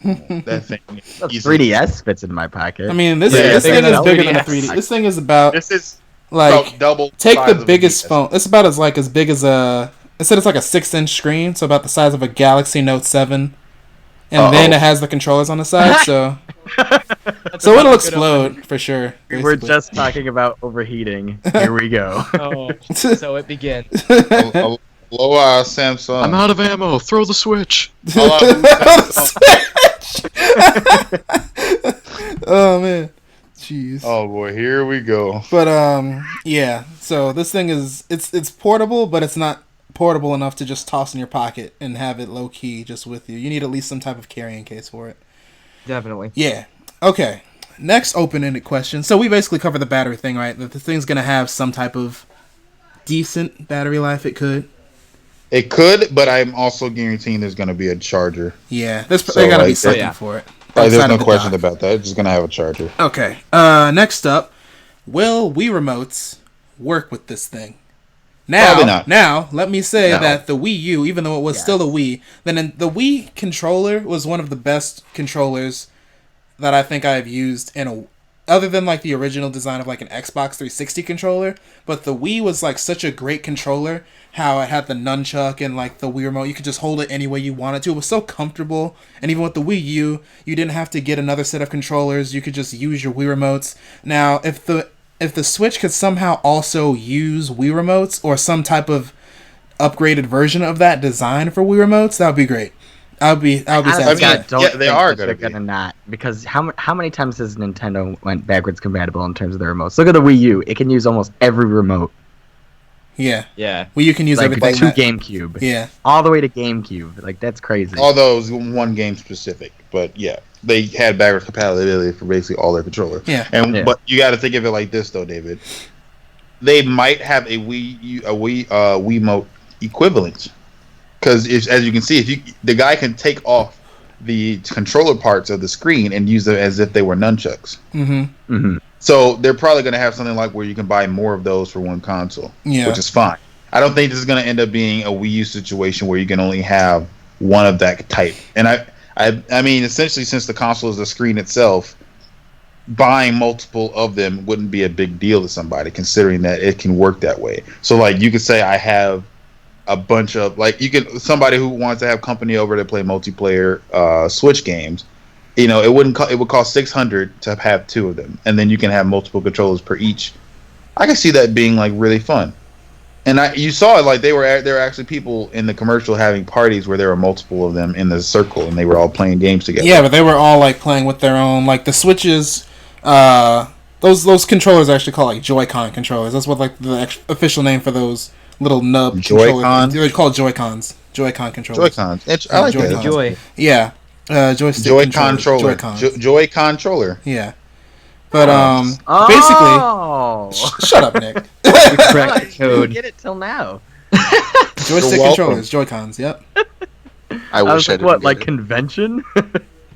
Speaker 3: That thing.
Speaker 2: The 3DS fits in my pocket.
Speaker 1: I mean, this
Speaker 3: Yeah,
Speaker 1: thing is bigger than a
Speaker 4: 3DS.
Speaker 1: 3D. This thing is about
Speaker 3: This is
Speaker 1: like
Speaker 3: about double.
Speaker 1: take
Speaker 3: size
Speaker 1: the
Speaker 3: of a
Speaker 1: biggest
Speaker 3: DS.
Speaker 1: phone. It's about as big as a. It said it's like a 6-inch screen, so about the size of a Galaxy Note 7. And then it has the controllers on the side, so it'll explode for sure.
Speaker 2: we were
Speaker 1: basically.
Speaker 2: just talking about overheating. Here we go.
Speaker 4: Oh, so it begins.
Speaker 3: Aloha, Samsung.
Speaker 5: I'm out of ammo. Throw the Switch.
Speaker 3: Aloha, Samsung.
Speaker 1: Oh man, jeez.
Speaker 3: Oh boy, here we go.
Speaker 1: But yeah. So this thing is it's portable, but it's not portable enough to just toss in your pocket and have it low key just with you. You need at least some type of carrying case for it.
Speaker 4: Definitely.
Speaker 1: Yeah. Okay. Next open-ended question. So we basically covered the battery thing, right? That the thing's gonna have some type of decent battery life. It could.
Speaker 3: It could, but I'm also guaranteeing there's going to be a charger.
Speaker 1: Yeah. There's gotta be something for it.
Speaker 3: There's
Speaker 1: outside
Speaker 3: no
Speaker 1: of the
Speaker 3: question
Speaker 1: dock.
Speaker 3: about that. It's just going to have a charger.
Speaker 1: Okay. Next up, will Wii remotes work with this thing?
Speaker 3: Probably not.
Speaker 1: Now, let me say
Speaker 3: No.
Speaker 1: that the Wii U, even though it was still a Wii, then the Wii controller was one of the best controllers that I think I've used other than like the original design of like an Xbox 360 controller. But the Wii was like such a great controller. How it had the nunchuck and like the Wii remote, you could just hold it any way you wanted to. It was so comfortable. And even with the Wii U, you didn't have to get another set of controllers. You could just use your Wii remotes. Now, if the Switch could somehow also use Wii remotes or some type of upgraded version of that design for Wii remotes, that would be great. I would be satisfied.
Speaker 3: They are
Speaker 2: they're gonna not, because how many times has Nintendo went backwards compatible in terms of the remotes? Look at the Wii U; it can use almost every remote.
Speaker 1: Yeah.
Speaker 4: Yeah.
Speaker 1: Well, you can use
Speaker 2: Like
Speaker 1: everything.
Speaker 2: to GameCube.
Speaker 1: Yeah.
Speaker 2: All the way to GameCube. Like that's crazy.
Speaker 3: Although it was one game specific, but yeah, they had backwards compatibility for basically all their controllers.
Speaker 1: Yeah.
Speaker 3: But you got to think of it like this, though, David. They might have a Wiimote equivalent, because as you can see, the guy can take off the controller parts of the screen and use them as if they were nunchucks.
Speaker 1: Mm-hmm.
Speaker 2: Mm-hmm.
Speaker 3: So they're probably going to have something like where you can buy more of those for one console, which is fine. I don't think this is going to end up being a Wii U situation where you can only have one of that type. And I mean, essentially, since the console is the screen itself, buying multiple of them wouldn't be a big deal to somebody, considering that it can work that way. So, like, you could say I have a bunch of, like, somebody who wants to have company over to play multiplayer Switch games. You know, it would cost $600 to have two of them, and then you can have multiple controllers per each. I can see that being like really fun. And you saw it, like there were actually people in the commercial having parties where there were multiple of them in the circle, and they were all playing games together.
Speaker 1: Yeah, but they were all like playing with their own, like the Switches. Those controllers are actually called like Joy-Con controllers. That's what like the official name for those little nub
Speaker 3: Joy-Con?
Speaker 1: controllers. They're called Joy-Cons. Joy-Con controllers.
Speaker 3: Joy-Cons. I like that.
Speaker 4: Joy.
Speaker 1: Yeah. Joystick
Speaker 3: Joy-Controller.
Speaker 1: Joy-Cons.
Speaker 3: Joy-Controller.
Speaker 1: Yeah. But
Speaker 2: Oh!
Speaker 1: basically, shut up, Nick.
Speaker 4: Crack code.
Speaker 2: Get it till now.
Speaker 1: Joystick controllers, Joy-Cons. Yep.
Speaker 5: I wish I
Speaker 2: was
Speaker 5: didn't
Speaker 2: what,
Speaker 5: get
Speaker 2: like
Speaker 5: it.
Speaker 2: convention?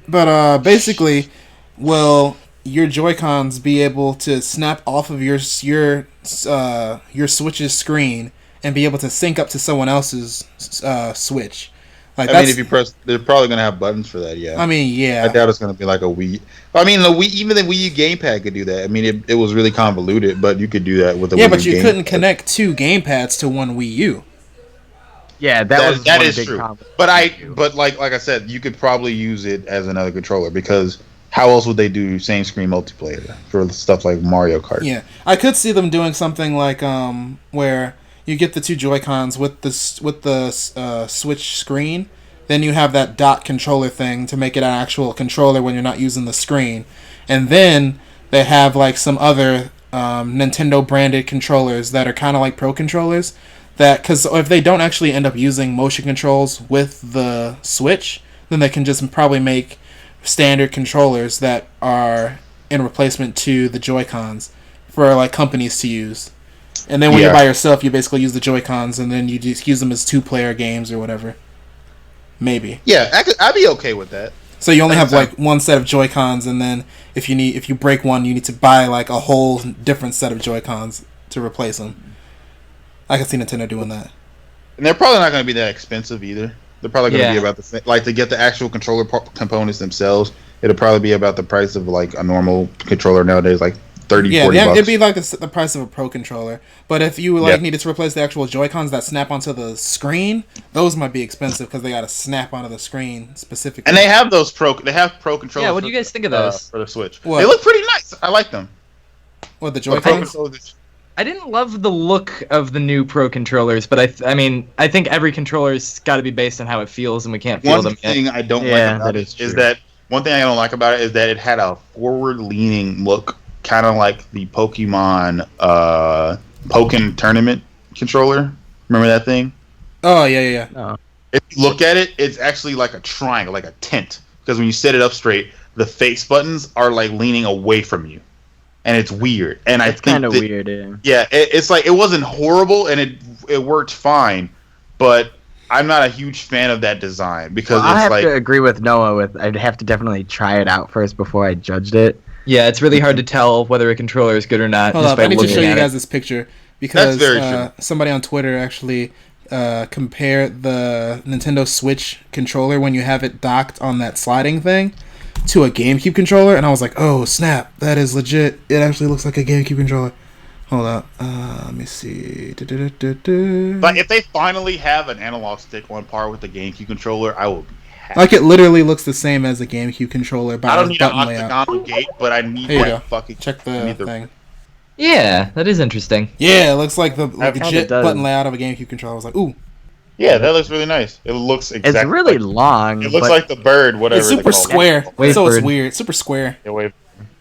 Speaker 1: But basically, will your Joy-Cons be able to snap off of your Switch's screen and be able to sync up to someone else's Switch? Like,
Speaker 3: I mean, if you press, they're probably gonna have buttons for that. Yeah.
Speaker 1: I mean, yeah.
Speaker 3: I doubt it's gonna be like a Wii. I mean, even the Wii U gamepad could do that. I mean, it was really convoluted, but you could do that with the Wii U
Speaker 1: but you
Speaker 3: gamepad.
Speaker 1: couldn't connect two gamepads to one Wii U.
Speaker 2: Yeah,
Speaker 3: That
Speaker 2: was one
Speaker 3: is
Speaker 2: big
Speaker 3: true.
Speaker 2: problem.
Speaker 3: But like I said, you could probably use it as another controller, because how else would they do same screen multiplayer for stuff like Mario Kart?
Speaker 1: Yeah, I could see them doing something like where you get the two Joy-Cons with the Switch screen, then you have that dot controller thing to make it an actual controller when you're not using the screen, and then they have like some other Nintendo branded controllers that are kind of like Pro controllers. That, because if they don't actually end up using motion controls with the Switch, then they can just probably make standard controllers that are in replacement to the Joy-Cons for like companies to use. And then when you're by yourself, you basically use the Joy-Cons, and then you just use them as 2-player games or whatever. Maybe.
Speaker 3: Yeah, I'd be okay with that.
Speaker 1: So you only have like one set of Joy-Cons, and then if you break one, you need to buy like a whole different set of Joy-Cons to replace them. I can see Nintendo doing that.
Speaker 3: And they're probably not going to be that expensive either. They're probably going to be about the same. Like, to get the actual controller components themselves, it'll probably be about the price of like a normal controller nowadays, like $30, $40 bucks.
Speaker 1: It'd be like the price of a Pro controller. But if you needed to replace the actual Joy-Cons that snap onto the screen, those might be expensive because they got to snap onto the screen specifically.
Speaker 3: And they have those Pro controllers.
Speaker 4: Yeah, what do you guys think of those?
Speaker 3: For the Switch.
Speaker 1: What?
Speaker 3: They look pretty nice. I like them.
Speaker 1: What, the
Speaker 3: Pro
Speaker 1: Joy-Cons?
Speaker 3: controllers.
Speaker 4: I didn't love the look of the new Pro controllers, but I mean, I think every controller's got to be based on how it feels, and we can't feel
Speaker 3: One
Speaker 4: them yet.
Speaker 3: thing I don't like about it is that one thing I don't like about it is that it had a forward-leaning look kind of like the Pokemon Pokken Tournament controller. Remember that thing?
Speaker 1: Oh yeah.
Speaker 2: No.
Speaker 3: If you look at it, it's actually like a triangle, like a tent. Because when you set it up straight, the face buttons are like leaning away from you, and it's weird. And
Speaker 2: It's kind of weird.
Speaker 3: Yeah, it's like it wasn't horrible, and it worked fine, but I'm not a huge fan of that design because
Speaker 2: I
Speaker 3: it's
Speaker 2: have
Speaker 3: like
Speaker 2: to agree with Noah. I'd have to definitely try it out first before I judged it.
Speaker 4: Yeah, it's really hard to tell whether a controller is good or not.
Speaker 1: Hold
Speaker 4: just
Speaker 1: up,
Speaker 4: by
Speaker 1: I need to
Speaker 4: looking
Speaker 1: show you
Speaker 4: at
Speaker 1: guys
Speaker 4: it.
Speaker 1: this picture because
Speaker 3: That's very true.
Speaker 1: somebody on Twitter actually compared the Nintendo Switch controller when you have it docked on that sliding thing to a GameCube controller, and I was like, oh snap, that is legit. It actually looks like a GameCube controller. Hold up, let me see.
Speaker 3: Like if they finally have an analog stick on par with the GameCube controller, I will be happy.
Speaker 1: Like it literally looks the same as a GameCube controller.
Speaker 3: I don't need an
Speaker 1: button layout.
Speaker 3: octagonal gate, but I need
Speaker 1: Here you
Speaker 3: that
Speaker 1: go.
Speaker 3: fucking.
Speaker 1: Check
Speaker 3: I
Speaker 1: the
Speaker 3: need
Speaker 1: thing.
Speaker 4: Yeah, that is interesting.
Speaker 1: Yeah, it looks like the
Speaker 2: kinda
Speaker 1: legit
Speaker 2: does.
Speaker 1: button layout of a GameCube controller. I was like, ooh,
Speaker 3: Yeah, that looks really nice. It looks exactly.
Speaker 2: It's really
Speaker 3: like,
Speaker 2: long.
Speaker 3: It looks
Speaker 2: but
Speaker 3: like the bird, whatever.
Speaker 1: it's
Speaker 3: they
Speaker 1: super
Speaker 3: call it.
Speaker 1: square,
Speaker 4: Wave
Speaker 1: so it's
Speaker 4: bird.
Speaker 1: weird. Super square.
Speaker 3: Yeah, wave.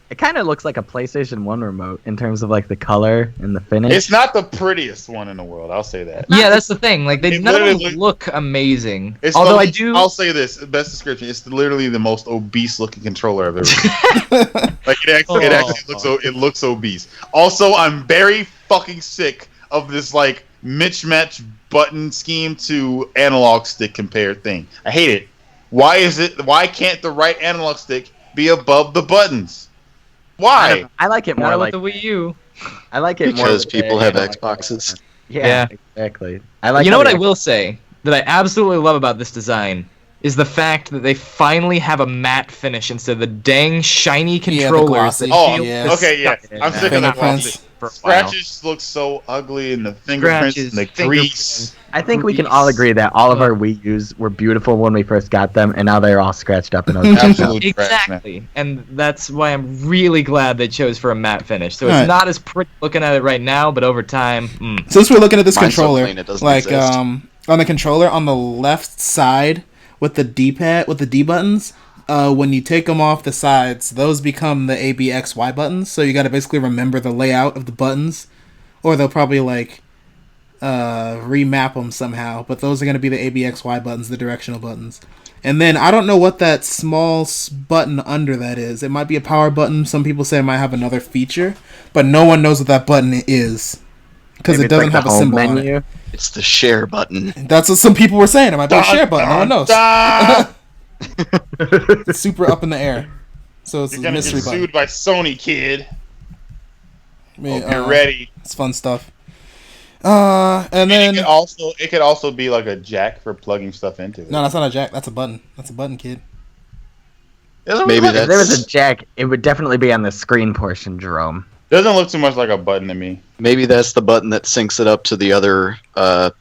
Speaker 2: it kind of looks like a PlayStation 1 remote in terms of like the color and the finish.
Speaker 3: It's not the prettiest one in the world. I'll say that.
Speaker 4: Yeah, that's the thing. Like
Speaker 3: It
Speaker 4: none of them
Speaker 3: literally
Speaker 4: look amazing.
Speaker 3: It's
Speaker 4: Although
Speaker 3: the
Speaker 4: I
Speaker 3: least-
Speaker 4: do.
Speaker 3: I'll say this: the best description. It's literally the most obese-looking controller I've ever seen. Like it actually looks obese. Also, I'm very fucking sick of this like mismatch button scheme to analog stick compare thing. I hate it. Why can't the right analog stick be above the buttons? Why?
Speaker 2: I like it more
Speaker 4: Not
Speaker 2: like
Speaker 4: with the Wii U.
Speaker 2: I like it more
Speaker 5: Because
Speaker 2: with
Speaker 5: people
Speaker 2: the
Speaker 5: have
Speaker 2: analog
Speaker 5: Xboxes.
Speaker 2: stick. Yeah, exactly. I like.
Speaker 4: You know
Speaker 2: how
Speaker 4: what
Speaker 2: they-
Speaker 4: I will say that I absolutely love about this design is the fact that they finally have a matte finish instead of the dang shiny
Speaker 1: the
Speaker 4: controllers.
Speaker 1: glossy.
Speaker 4: that
Speaker 3: Oh,
Speaker 4: feel
Speaker 1: yeah.
Speaker 3: okay, yeah.
Speaker 2: Yeah.
Speaker 3: I'm sick of the
Speaker 1: Fingerprints.
Speaker 3: glossy.
Speaker 2: for a while.
Speaker 3: Scratches look so ugly, and the fingerprints
Speaker 4: Scratches,
Speaker 3: and the grease.
Speaker 2: I think we can all agree that all of our Wii U's were beautiful when we first got them, and now they're all scratched up and ugly.
Speaker 3: Absolute trash, man.
Speaker 4: Exactly, and that's why I'm really glad they chose for a matte finish. So it's
Speaker 1: Alright.
Speaker 4: not as pretty looking at it right now, but over time,
Speaker 1: Since we're looking at this
Speaker 5: Mine's so
Speaker 1: controller,
Speaker 5: clean it doesn't
Speaker 1: like
Speaker 5: exist.
Speaker 1: on the controller on the left side with the D-pad with the D buttons, when you take them off the sides, those become the A, B, X, Y buttons. So you got to basically remember the layout of the buttons, or they'll probably like remap them somehow. But those are going to be the A, B, X, Y buttons, the directional buttons. And then I don't know what that small button under that is. It might be a power button. Some people say it might have another feature, but no one knows what that button is because
Speaker 2: Maybe
Speaker 1: it
Speaker 2: it's
Speaker 1: doesn't
Speaker 2: like
Speaker 1: have
Speaker 2: the
Speaker 1: a
Speaker 2: home
Speaker 1: symbol on it.
Speaker 2: menu.
Speaker 5: It's the share button.
Speaker 1: That's what some people were saying. It might be a share button. No one knows.
Speaker 3: Dun,
Speaker 1: It's super up in the air. So it's
Speaker 3: You're
Speaker 1: a
Speaker 3: gonna
Speaker 1: mystery
Speaker 3: get
Speaker 1: button.
Speaker 3: sued by Sony, kid.
Speaker 1: I mean,
Speaker 3: Hope you're ready.
Speaker 1: It's fun stuff. And
Speaker 3: And
Speaker 1: then
Speaker 3: it could also be like a jack for plugging stuff into it.
Speaker 1: no, that's not a jack. That's a button. That's a button, kid.
Speaker 5: Maybe
Speaker 2: If there was
Speaker 5: that's
Speaker 2: a jack, it would definitely be on the screen portion, Jerome.
Speaker 3: Doesn't look too much like a button to me.
Speaker 5: the button that syncs it up to the other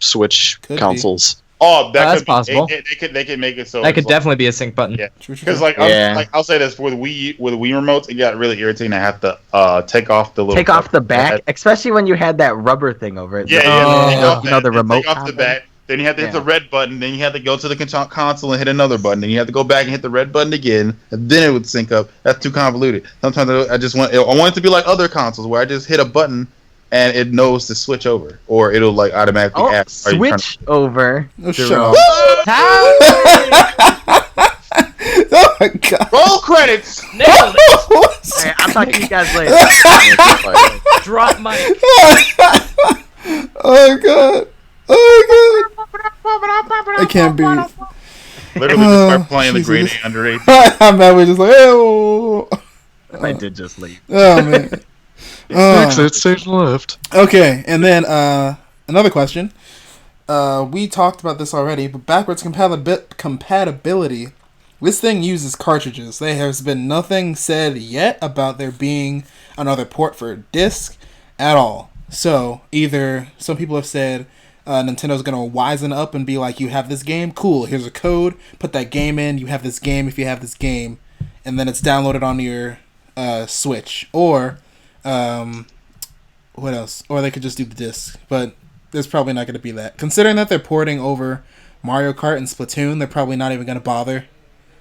Speaker 5: Switch
Speaker 1: Could be.
Speaker 5: consoles.
Speaker 3: Oh,
Speaker 4: that's
Speaker 3: could be,
Speaker 4: possible.
Speaker 3: They could make it so
Speaker 4: that
Speaker 3: it's
Speaker 4: could
Speaker 3: like-
Speaker 4: definitely be a sync button.
Speaker 3: Yeah.
Speaker 1: True, true,
Speaker 3: Because
Speaker 1: true.
Speaker 3: I'll say this with Wii remotes, it got really irritating. I have to take off the little
Speaker 2: Take off the back,
Speaker 3: pad.
Speaker 2: especially when you had that rubber thing over it.
Speaker 3: Yeah,
Speaker 1: Oh.
Speaker 3: take off
Speaker 2: You know, the
Speaker 3: that, then
Speaker 2: remote
Speaker 3: Take off the
Speaker 2: content.
Speaker 3: back. Then you have to hit
Speaker 2: Yeah.
Speaker 3: the red button. Then you have to go to the console and hit another button. Then you have to go back and hit the red button again, and then it would sync up. That's too convoluted. Sometimes I want it to be like other consoles where I just hit a button and it knows to switch over, or it'll like automatically
Speaker 2: Oh,
Speaker 3: ask. "Are you trying
Speaker 2: switch over.
Speaker 1: Oh, shut
Speaker 2: Jerome.
Speaker 1: up.
Speaker 4: How?
Speaker 1: Oh my god.
Speaker 3: Roll credits.
Speaker 4: Nailed it!
Speaker 2: Alright, I'll talk to you guys later.
Speaker 4: Drop my.
Speaker 1: Oh god. Oh god. I can't breathe.
Speaker 3: Literally just start playing the
Speaker 1: Jesus.
Speaker 3: grade A under 8.
Speaker 1: I'm mad. We're just like, oh.
Speaker 2: I did just leave.
Speaker 1: Oh man.
Speaker 5: Exit station left.
Speaker 1: Okay, and then another question. We talked about this already, but backwards compatibility. This thing uses cartridges. There has been nothing said yet about there being another port for disc at all. So either some people have said Nintendo's gonna wisen up and be like, you have this game, cool. Here's a code. Put that game in. You have this game. If you have this game, and then it's downloaded onto your Switch, or what else? Or they could just do the disc, but there's probably not going to be that. Considering that they're porting over Mario Kart and Splatoon, they're probably not even going to bother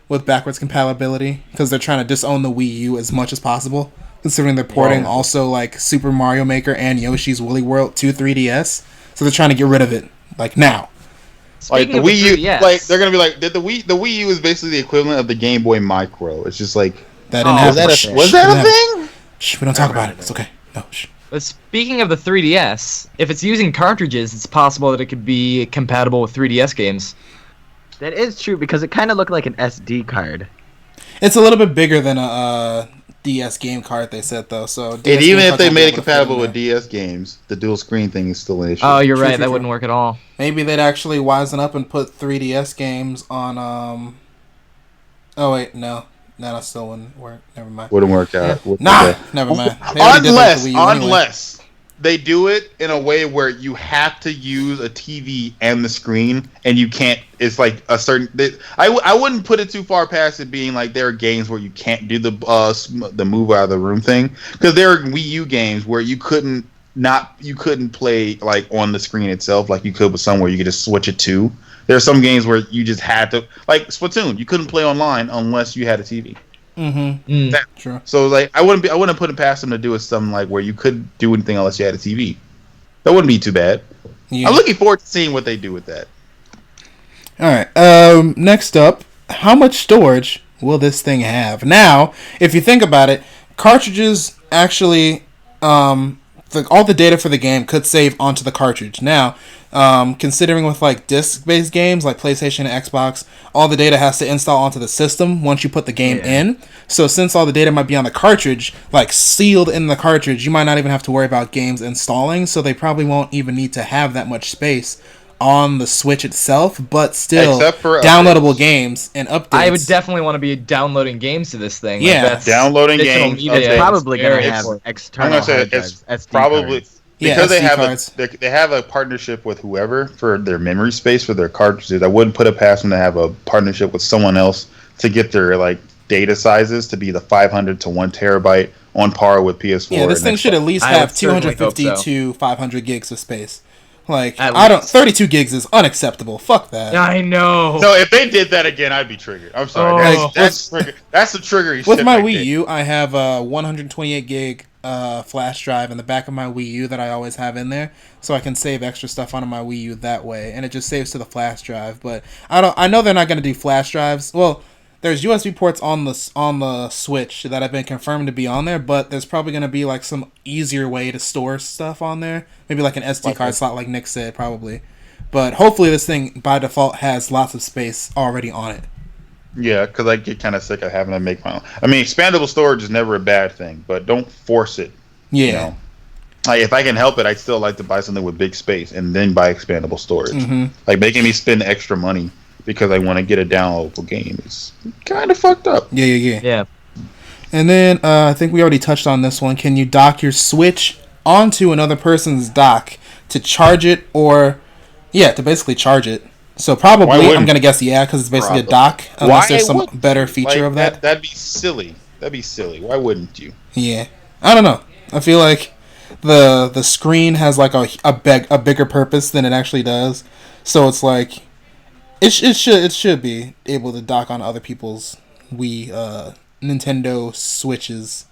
Speaker 1: with backwards compatibility because they're trying to disown the Wii U as much as possible considering they're porting
Speaker 3: Whoa.
Speaker 1: also like Super Mario Maker and Yoshi's Woolly World to 3DS. So they're trying to get rid of it like now.
Speaker 3: Like
Speaker 4: Speaking
Speaker 3: the
Speaker 4: of
Speaker 3: Wii U,
Speaker 4: 3DS,
Speaker 3: like they're gonna be like the Wii U is basically the equivalent of the Game Boy Micro. It's just like
Speaker 1: That didn't
Speaker 2: Oh,
Speaker 1: happen.
Speaker 3: was that a thing?
Speaker 1: Shh, we don't talk about it. It's okay. No, shh.
Speaker 4: But speaking of the 3DS, if it's using cartridges, it's possible that it could be compatible with 3DS games.
Speaker 2: That is true because it kind of looked like an SD card.
Speaker 1: It's a little bit bigger than a DS game card, they said, though. So DS
Speaker 3: And even
Speaker 1: game
Speaker 3: if
Speaker 1: cards
Speaker 3: they
Speaker 1: won't be
Speaker 3: made it
Speaker 1: able to fit
Speaker 3: compatible
Speaker 1: in
Speaker 3: with
Speaker 1: there.
Speaker 3: DS games, the dual screen thing is still an issue.
Speaker 4: Oh, you're
Speaker 1: True,
Speaker 4: right.
Speaker 1: true,
Speaker 4: That
Speaker 1: true.
Speaker 4: wouldn't work at all.
Speaker 1: Maybe they'd actually wisen up and put 3DS games on. Oh wait, no, that still wouldn't work. Never mind.
Speaker 3: Wouldn't work out.
Speaker 1: Nah, never mind. They already did that with the Wii U anyway.
Speaker 3: Unless they do it in a way where you have to use a TV and the screen, and you can't. It's like a certain. I wouldn't put it too far past it being like there are games where you can't do the move out of the room thing, because there are Wii U games where you couldn't play like on the screen itself like you could with somewhere you could just switch it to. There are some games where you just had to, like Splatoon, you couldn't play online unless you had a TV.
Speaker 1: Mm-hmm. True.
Speaker 3: So like I wouldn't put it past them to do something like where you couldn't do anything unless you had a TV. That wouldn't be too bad.
Speaker 1: Yeah.
Speaker 3: I'm looking forward to seeing what they do with that.
Speaker 1: All right. Next up, how much storage will this thing have? Now, if you think about it, cartridges actually, all the data for the game could save onto the cartridge. Now, considering with like disc-based games like PlayStation and Xbox, all the data has to install onto the system once you put the game in. So since all the data might be on the cartridge, like sealed in the cartridge, you might not even have to worry about games installing. So they probably won't even need to have that much space on the Switch itself, but still
Speaker 3: Except for
Speaker 1: downloadable
Speaker 3: updates.
Speaker 1: games and updates.
Speaker 4: I would definitely want to be downloading games to this thing.
Speaker 1: Yeah.
Speaker 4: that's
Speaker 3: Downloading
Speaker 4: digital
Speaker 3: games,
Speaker 4: media
Speaker 3: updates.
Speaker 2: It's
Speaker 4: is
Speaker 2: probably going
Speaker 4: very
Speaker 2: to have
Speaker 4: important.
Speaker 2: external
Speaker 3: I'm gonna say
Speaker 2: hard
Speaker 3: it's
Speaker 2: drives, SD
Speaker 3: probably
Speaker 2: cards.
Speaker 1: Yeah,
Speaker 3: because
Speaker 1: SD cards.
Speaker 3: they have a partnership with whoever for their memory space for their cartridges. I wouldn't put it past them to have a partnership with someone else to get their like data sizes to be the 500 to 1 terabyte on par with PS4.
Speaker 1: Yeah, this
Speaker 3: and
Speaker 1: thing
Speaker 3: Xbox.
Speaker 1: should at least
Speaker 4: I
Speaker 1: have
Speaker 4: would certainly
Speaker 1: 250
Speaker 4: hope so.
Speaker 1: to 500 gigs of space. Like,
Speaker 4: At
Speaker 1: I don't.
Speaker 4: least.
Speaker 1: 32 gigs is unacceptable. Fuck that.
Speaker 4: I know.
Speaker 3: No, if they did that again, I'd be triggered. I'm sorry.
Speaker 4: Oh.
Speaker 3: That's the triggery
Speaker 1: With
Speaker 3: shit
Speaker 1: my
Speaker 3: right
Speaker 1: Wii
Speaker 3: there.
Speaker 1: U, I have a 128 gig flash drive in the back of my Wii U that I always have in there, so I can save extra stuff onto my Wii U that way, and it just saves to the flash drive. But I know they're not going to do flash drives. Well, there's USB ports on the Switch that have been confirmed to be on there, but there's probably going to be like some easier way to store stuff on there. Maybe like an SD card slot, like Nick said, probably. But hopefully this thing by default has lots of space already on it.
Speaker 3: Yeah, because I get kind of sick of having to make my own. I mean, expandable storage is never a bad thing, but don't force it.
Speaker 1: Yeah.
Speaker 3: You know? Like, if I can help it, I'd still like to buy something with big space and then buy expandable storage.
Speaker 1: Mm-hmm.
Speaker 3: Like, making me spend extra money because I want to get a downloadable game is kind of fucked up.
Speaker 1: Yeah.
Speaker 4: Yeah.
Speaker 1: And then I think we already touched on this one. Can you dock your Switch onto another person's dock to charge it to basically charge it? So probably, I'm going to guess because it's basically a dock, unless there's some better feature of that.
Speaker 3: That'd be silly. Why wouldn't you?
Speaker 1: Yeah. I don't know. I feel like the screen has like a bigger purpose than it actually does. So it's like, it should be able to dock on other people's Nintendo Switches.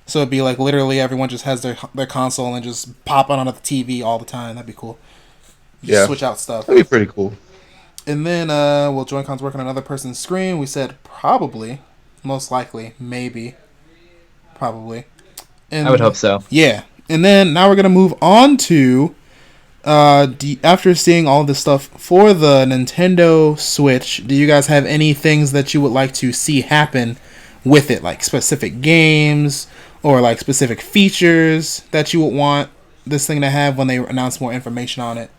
Speaker 1: So it'd be like literally everyone just has their console and just pop on the TV all the time. That'd be cool. Just switch out stuff.
Speaker 3: That'd be pretty cool.
Speaker 1: And then, will Joy-Cons work on another person's screen? We said probably, most likely, maybe, probably. And
Speaker 4: I would hope so.
Speaker 1: Yeah. And then now we're gonna move on to, after seeing all this stuff for the Nintendo Switch, do you guys have any things that you would like to see happen with it, like specific games or like specific features that you would want this thing to have when they announce more information on it?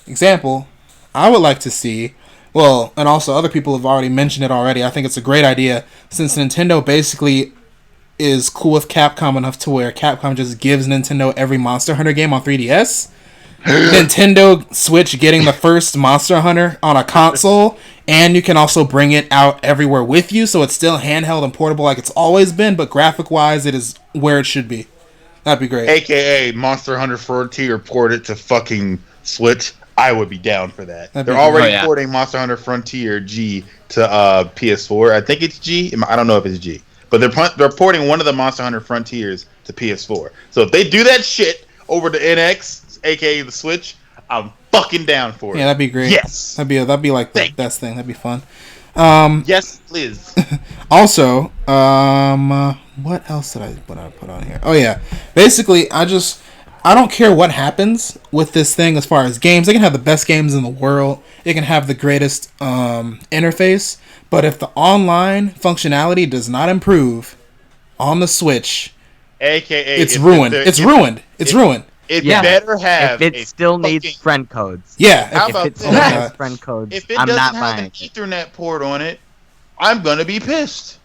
Speaker 1: Example, I would like to see, and also other people have already mentioned it already. I think it's a great idea since Nintendo basically is cool with Capcom enough to where Capcom just gives Nintendo every Monster Hunter game on 3DS. Nintendo Switch getting the first Monster Hunter on a console, and you can also bring it out everywhere with you, so it's still handheld and portable like it's always been, but graphic-wise, it is where it should be. That'd be great.
Speaker 3: AKA Monster Hunter Frontier ported to fucking Switch. I would be down for that.
Speaker 1: That'd
Speaker 3: They're
Speaker 1: be
Speaker 3: already
Speaker 4: great.
Speaker 3: porting Monster Hunter Frontier G to PS4. I think it's G. I don't know if it's G. but they're porting one of the Monster Hunter Frontiers to PS4. So if they do that shit over to NX, aka the Switch, I'm fucking down for it.
Speaker 1: Yeah, that'd be great.
Speaker 3: Yes,
Speaker 1: that'd be like the best thing. That'd be fun.
Speaker 3: Yes, Liz.
Speaker 1: Also, what else did I put on here? Oh yeah, basically, I don't care what happens with this thing as far as games. They can have the best games in the world. They can have the greatest interface, but if the online functionality does not improve on the Switch,
Speaker 3: aka
Speaker 1: it's ruined. It's ruined.
Speaker 3: It better have.
Speaker 2: If it still needs friend codes.
Speaker 1: Yeah.
Speaker 3: How
Speaker 2: If
Speaker 3: about
Speaker 2: it still
Speaker 3: that?
Speaker 2: has friend codes,
Speaker 3: If it
Speaker 2: I'm
Speaker 3: doesn't
Speaker 2: not
Speaker 3: have
Speaker 2: buying
Speaker 3: an
Speaker 2: it.
Speaker 3: Ethernet port on it, I'm gonna be pissed.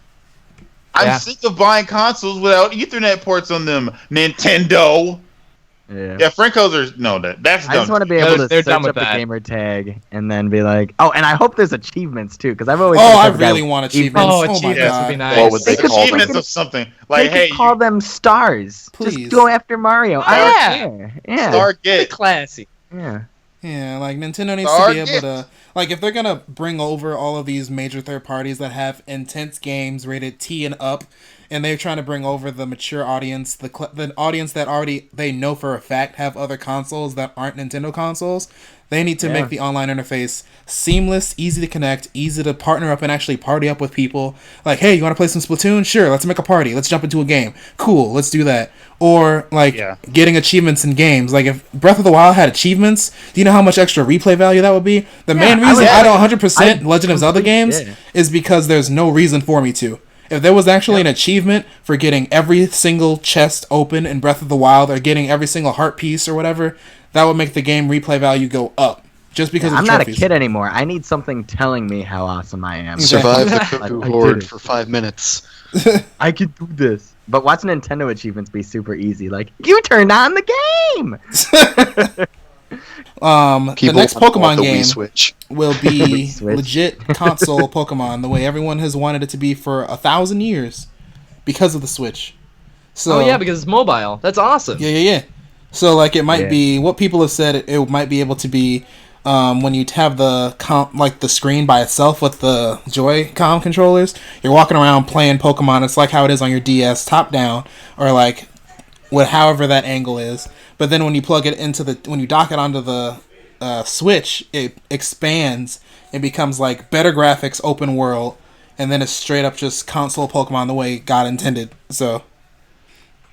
Speaker 3: I'm
Speaker 4: Yeah.
Speaker 3: sick of buying consoles without Ethernet ports on them. Nintendo. Yeah, friend codes are that's dumb.
Speaker 2: I just want to be able to
Speaker 4: They're
Speaker 2: search
Speaker 4: done with
Speaker 2: up the
Speaker 4: that.
Speaker 2: gamer tag and then be like, oh, and I hope there's achievements too, because I've always.
Speaker 1: Oh,
Speaker 2: been the
Speaker 1: I
Speaker 2: type of guy
Speaker 1: really
Speaker 2: with
Speaker 1: want achievements.
Speaker 4: Oh,
Speaker 1: Oh my
Speaker 4: achievements
Speaker 1: god.
Speaker 4: would be nice.
Speaker 5: What would they
Speaker 2: They could
Speaker 5: call
Speaker 2: make
Speaker 3: Achievements
Speaker 2: it-
Speaker 3: of something
Speaker 2: They
Speaker 3: like,
Speaker 2: could
Speaker 3: hey,
Speaker 2: call them stars.
Speaker 1: Please.
Speaker 2: Just go after Mario. I don't
Speaker 4: Yeah.
Speaker 2: care. Yeah.
Speaker 3: Target.
Speaker 4: Classy.
Speaker 2: Yeah.
Speaker 1: Yeah, like Nintendo needs to be able to, like, if they're gonna bring over all of these major third parties that have intense games rated T and up, and they're trying to bring over the mature audience, the audience that already they know for a fact have other consoles that aren't Nintendo consoles, they need to make the online interface seamless, easy to connect, easy to partner up and actually party up with people. Like, hey, you want to play some Splatoon? Sure, let's make a party. Let's jump into a game. Cool, let's do that. Or, like, getting achievements in games. Like, if Breath of the Wild had achievements, do you know how much extra replay value that would be? The main reason I don't 100% Legend of Zelda games is because there's no reason for me to. If there was actually an achievement for getting every single chest open in Breath of the Wild or getting every single heart piece or whatever, that would make the game replay value go up. Just because of
Speaker 2: I'm
Speaker 1: the
Speaker 2: not a
Speaker 1: trophies.
Speaker 2: kid anymore. I need something telling me how awesome I am.
Speaker 5: Survive the cuckoo
Speaker 2: I
Speaker 5: horde
Speaker 2: did it.
Speaker 5: for 5 minutes.
Speaker 2: I could do this. But watch Nintendo achievements be super easy. Like, you turned on the game!
Speaker 1: The
Speaker 5: People
Speaker 1: next
Speaker 5: want
Speaker 1: Pokemon
Speaker 5: the Wii
Speaker 1: game
Speaker 5: Switch.
Speaker 1: will be
Speaker 2: Switch.
Speaker 1: legit console Pokemon, the way everyone has wanted it to be for 1,000 years, because of the Switch. So,
Speaker 4: Oh yeah, because it's mobile. That's awesome.
Speaker 1: yeah. So like it might
Speaker 2: Yeah.
Speaker 1: be what people have said. It might be able to be when you have the the screen by itself with the Joy-Con controllers. You're walking around playing Pokemon. It's like how it is on your DS, top down, or like however that angle is. But then when you plug it into when you dock it onto the Switch, it expands. It becomes like better graphics, open world, and then it's straight up just console Pokemon the way God intended. So.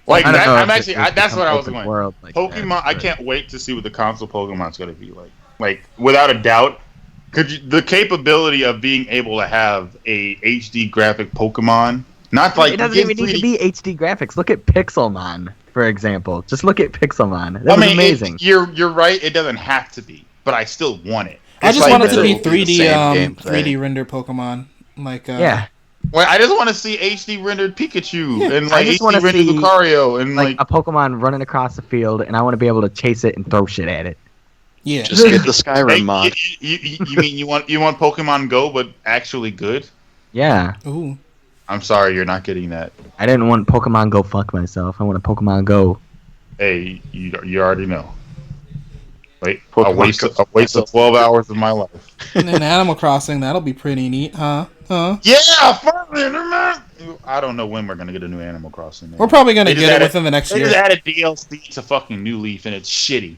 Speaker 3: Like
Speaker 2: I don't
Speaker 3: that,
Speaker 2: know
Speaker 3: I'm
Speaker 2: if
Speaker 3: actually.
Speaker 2: it would
Speaker 3: That's what I was
Speaker 2: become
Speaker 3: going.
Speaker 2: open world like
Speaker 3: Pokemon.
Speaker 2: that,
Speaker 3: I
Speaker 2: but-
Speaker 3: can't wait to see what the console Pokemon's gonna be like. Like without a doubt, the capability of being able to have a HD graphic Pokemon, not like
Speaker 2: it doesn't
Speaker 3: give
Speaker 2: even need to
Speaker 3: 3D
Speaker 2: be HD graphics. Look at Pixelmon, for example. Just look at Pixelmon. That
Speaker 3: I
Speaker 2: was
Speaker 3: mean,
Speaker 2: amazing.
Speaker 3: You're right. It doesn't have to be, but I still want it.
Speaker 1: I
Speaker 3: It's
Speaker 1: just
Speaker 3: like
Speaker 1: want it to
Speaker 5: that
Speaker 1: be
Speaker 5: it'll be the
Speaker 1: 3D,
Speaker 5: same gameplay.
Speaker 1: 3D render Pokemon. Like,
Speaker 2: Yeah.
Speaker 3: Well, I just want to see HD rendered Pikachu and
Speaker 2: I
Speaker 3: like
Speaker 2: just
Speaker 3: HD
Speaker 2: wanna
Speaker 3: rendered
Speaker 2: see,
Speaker 3: Lucario and
Speaker 2: Like
Speaker 3: like
Speaker 2: a Pokemon running across the field, and I want to be able to chase it and throw shit at it.
Speaker 1: yeah.
Speaker 5: Just get the Skyrim
Speaker 3: Hey,
Speaker 5: mod.
Speaker 3: you mean you want Pokemon Go but actually good?
Speaker 2: Yeah.
Speaker 1: Ooh.
Speaker 3: I'm sorry, you're not getting that.
Speaker 2: I didn't want Pokemon Go fuck myself. I want a Pokemon Go.
Speaker 3: Hey, you already know. Wait, a
Speaker 5: Pokemon
Speaker 3: waste
Speaker 5: Go
Speaker 3: of 12 hours of my life.
Speaker 1: And then Animal Crossing, that'll be pretty neat, huh?
Speaker 3: Yeah, finally, man. I don't know when we're gonna get a new Animal Crossing. Man.
Speaker 1: We're probably gonna
Speaker 3: They just
Speaker 1: get it
Speaker 3: added-
Speaker 1: within the next
Speaker 3: They
Speaker 1: year.
Speaker 3: just added DLC to fucking New Leaf and it's shitty.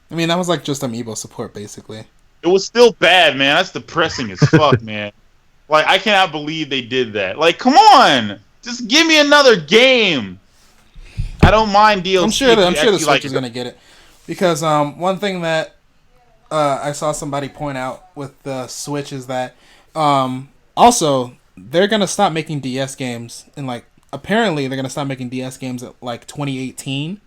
Speaker 1: I mean, that was like just amiibo support, basically.
Speaker 3: It was still bad, man. That's depressing as fuck, man. Like, I cannot believe they did that. Like, come on, just give me another game. I don't mind DLC.
Speaker 1: I'm sure the
Speaker 3: actually
Speaker 1: Switch
Speaker 3: like
Speaker 1: is
Speaker 3: it.
Speaker 1: gonna get it, because one thing that I saw somebody point out with the Switch is that also they're gonna stop making DS games and like apparently they're gonna stop making DS games at like 2018.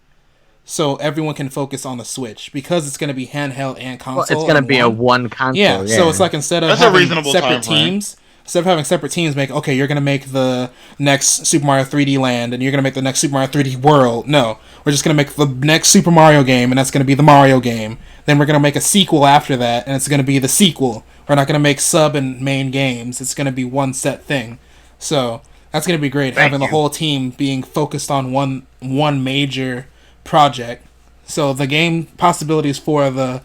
Speaker 1: So everyone can focus on the Switch because it's going to be handheld and console.
Speaker 2: Well, it's going to
Speaker 1: in
Speaker 2: be a one console.
Speaker 1: Yeah, so it's like instead of
Speaker 3: That's a
Speaker 1: having
Speaker 3: reasonable
Speaker 1: separate
Speaker 3: time frame.
Speaker 1: teams, instead of having separate teams make, okay, you're going to make the next Super Mario 3D Land and you're going to make the next Super Mario 3D World. No, we're just going to make the next Super Mario game and that's going to be the Mario game. Then we're going to make a sequel after that and it's going to be the sequel. We're not going to make sub and main games. It's going to be one set thing. So that's going to be great, having the whole team being focused on one major project. So the game possibilities for the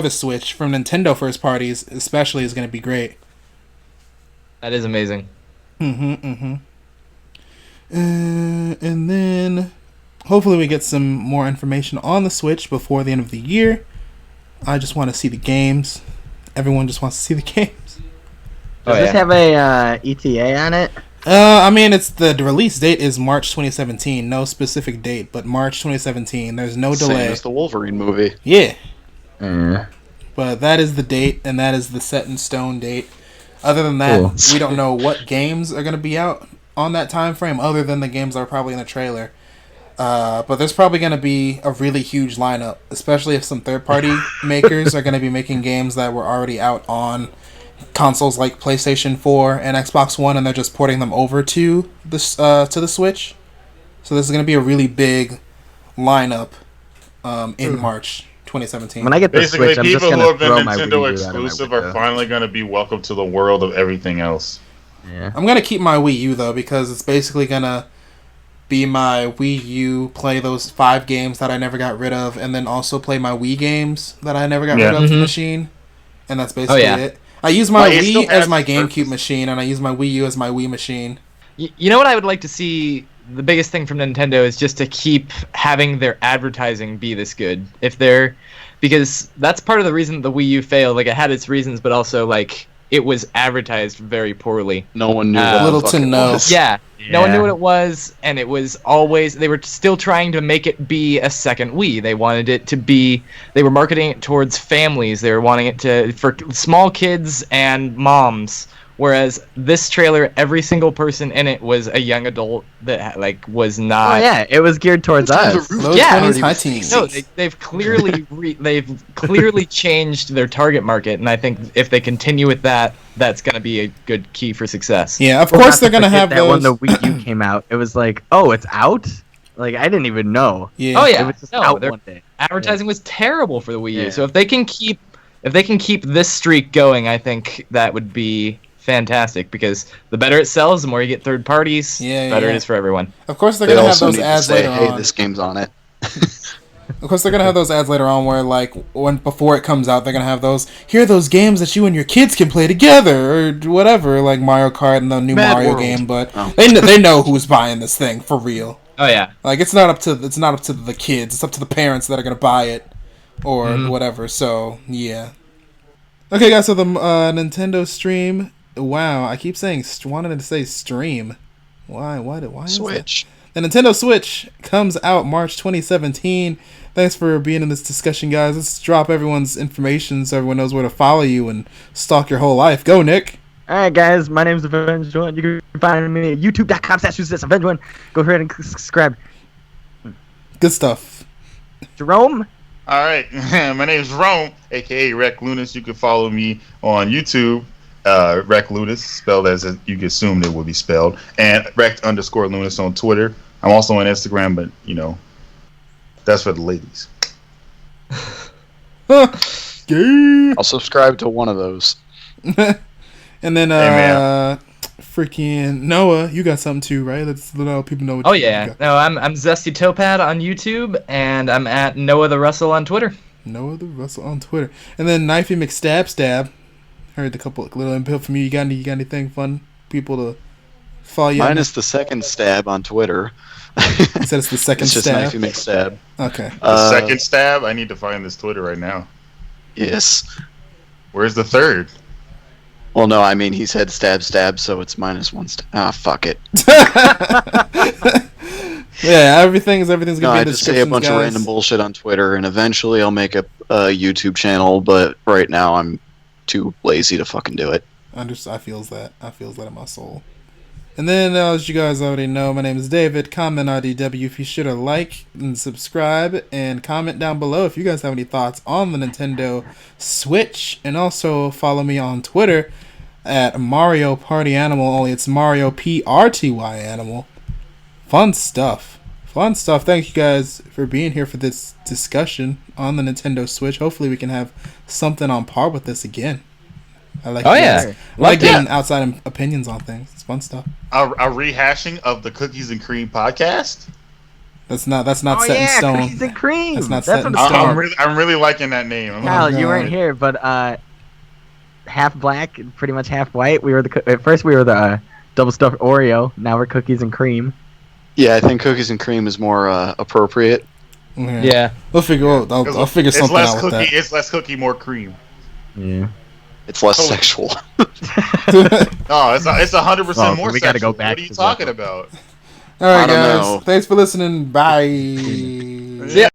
Speaker 1: Switch from Nintendo first parties especially is going to be great.
Speaker 4: That is amazing.
Speaker 1: And then hopefully we get some more information on the Switch before the end of the year. I just want to see the games. Everyone just wants to see the games.
Speaker 2: Does this have a ETA on it?
Speaker 1: I mean, it's the release date is March 2017. No specific date, but March 2017. There's no delay.
Speaker 5: Same as the Wolverine movie.
Speaker 1: Yeah. But that is the date, and that is the set in stone date. Other than that, we don't know what games are going to be out on that time frame, other than the games that are probably in the trailer. But there's probably going to be a really huge lineup, especially if some third-party makers are going to be making games that were already out on consoles like PlayStation 4 and Xbox One, and they're just porting them over to the Switch. So this is going to be a really big lineup in March 2017.
Speaker 2: When I get the
Speaker 3: Basically,
Speaker 2: Switch, I'm just
Speaker 3: people
Speaker 2: going
Speaker 3: who have
Speaker 2: to
Speaker 3: been
Speaker 2: throw my Wii
Speaker 3: Nintendo
Speaker 2: U
Speaker 3: exclusive
Speaker 2: out of my
Speaker 3: are
Speaker 2: window.
Speaker 3: finally going to be welcome to the world of everything else.
Speaker 2: Yeah.
Speaker 1: I'm going to keep my Wii U, though, because it's basically going to be my Wii U, play those 5 games that I never got rid of, and then also play my Wii games that I never got rid of the machine. And that's basically it. I use my Wii as my GameCube machine, and I use my Wii U as my Wii machine.
Speaker 4: You know what I would like to see? The biggest thing from Nintendo is just to keep having their advertising be this good. Because that's part of the reason the Wii U failed. Like, it had its reasons, but also, like, it was advertised very poorly.
Speaker 5: No one knew what
Speaker 1: little
Speaker 5: the fuck
Speaker 1: to
Speaker 5: it
Speaker 1: know.
Speaker 5: was.
Speaker 4: Yeah, no one knew what it was, and it was always... They were still trying to make it be a second Wii. They wanted it to be... They were marketing it towards families. They were wanting it for small kids and moms. Whereas this trailer, every single person in it was a young adult that was not.
Speaker 2: Oh yeah, it was geared towards us.
Speaker 1: Low 20s, high teens.
Speaker 4: No, they've clearly changed their target market, and I think if they continue with that, that's going to be a good key for success.
Speaker 1: Yeah, of course they're going to have
Speaker 2: that
Speaker 1: those.
Speaker 2: when the Wii U came out, it was like, oh, it's out. Like, I didn't even know.
Speaker 1: Yeah.
Speaker 4: Oh yeah,
Speaker 2: It was just out one day.
Speaker 4: Advertising was terrible for the Wii U.
Speaker 2: Yeah.
Speaker 4: So if they can keep this streak going, I think that would be fantastic, because the better it sells, the more you get third parties, the better it is for everyone.
Speaker 1: Of course they're
Speaker 5: They
Speaker 1: going to have
Speaker 5: also
Speaker 1: those
Speaker 5: need to
Speaker 1: ads
Speaker 5: say,
Speaker 1: later
Speaker 5: hey,
Speaker 1: on.
Speaker 5: this game's on it.
Speaker 1: Of course they're going to have those ads later on where, like, before it comes out, they're going to have those, here are those games that you and your kids can play together, or whatever, like Mario Kart and the new
Speaker 5: Mad
Speaker 1: Mario
Speaker 5: World.
Speaker 1: game, but they know who's buying this thing, for real.
Speaker 4: Oh yeah.
Speaker 1: Like, it's not up to the kids, it's up to the parents that are going to buy it, or whatever, so, yeah. Okay, guys, so the Nintendo stream... Wow, I keep saying wanted to say stream. Why is
Speaker 5: Switch.
Speaker 1: that? The Nintendo Switch comes out March 2017. Thanks for being in this discussion, guys. Let's drop everyone's information so everyone knows where to follow you and stalk your whole life. Go, Nick.
Speaker 2: Alright, guys, my name's AvennGed1. You can find me at youtube.com/AvennGed1. Go ahead and subscribe.
Speaker 1: Good stuff.
Speaker 2: Jerome?
Speaker 3: All right, my name is Jerome, aka RektLunas. You can follow me on YouTube. RektLunas, spelled as you can assume it would be spelled, and Rekt_Lunas on Twitter. I'm also on Instagram, but that's for the ladies.
Speaker 5: I'll subscribe to one of those.
Speaker 1: And then freaking Noah, you got something too, right? Let's let all people know what you got.
Speaker 4: No, I'm ZestyToepad on YouTube, and I'm at Noah the Russell on Twitter.
Speaker 1: Noah the Russell on Twitter. And then Knifey McStab. Heard a couple little input from you. You got anything fun? People to follow you?
Speaker 5: Mine is the second stab on Twitter.
Speaker 1: You said it's the second
Speaker 5: It's just
Speaker 1: stab?
Speaker 5: Knifey McStab.
Speaker 1: Okay.
Speaker 3: The second stab? I need to find this Twitter right now.
Speaker 5: Yes.
Speaker 3: Where's the third?
Speaker 5: Well, no, I mean, he said stab, so it's -1 stab. Ah, fuck it.
Speaker 1: Yeah, everything's gonna
Speaker 5: No,
Speaker 1: be
Speaker 5: I
Speaker 1: in the
Speaker 5: just say a
Speaker 1: descriptions,
Speaker 5: bunch of
Speaker 1: guys.
Speaker 5: random bullshit on Twitter, and eventually I'll make a YouTube channel, but right now I'm too lazy to fucking do it.
Speaker 1: I feels that in my soul. And then, as you guys already know, my name is David. ConMenRDW. If you should like and subscribe, and comment down below if you guys have any thoughts on the Nintendo Switch. And also follow me on Twitter at Mario Party Animal. Only it's Mario PRTY Animal. Fun stuff. Thank you guys for being here for this discussion on the Nintendo Switch. Hopefully we can have something on par with this again. I like getting outside opinions on things. It's fun stuff.
Speaker 3: A rehashing of the Cookies and Cream podcast?
Speaker 1: That's not set in stone.
Speaker 2: Cookies and cream.
Speaker 1: That's not
Speaker 2: That's
Speaker 1: set in
Speaker 2: what
Speaker 1: stone.
Speaker 3: I'm really liking that name.
Speaker 2: Kyle, you
Speaker 1: God.
Speaker 2: weren't here, but half black, pretty much half white. At first we were the double stuffed Oreo. Now we're cookies and cream.
Speaker 5: Yeah, I think cookies and cream is more appropriate.
Speaker 4: Yeah.
Speaker 1: We'll figure. I'll figure
Speaker 3: It's
Speaker 1: something
Speaker 3: less
Speaker 1: out with
Speaker 3: cookie.
Speaker 1: that.
Speaker 3: It's less cookie, more cream.
Speaker 2: Yeah.
Speaker 5: It's less
Speaker 3: Oh.
Speaker 5: sexual.
Speaker 3: No, it's 100%
Speaker 2: Well,
Speaker 3: more.
Speaker 2: we gotta go
Speaker 3: sexual.
Speaker 2: back
Speaker 3: What are you
Speaker 2: to
Speaker 3: talking
Speaker 2: Zucker.
Speaker 3: about?
Speaker 1: All right,
Speaker 5: I don't
Speaker 1: guys.
Speaker 5: know.
Speaker 1: Thanks for listening. Bye.
Speaker 4: Yeah.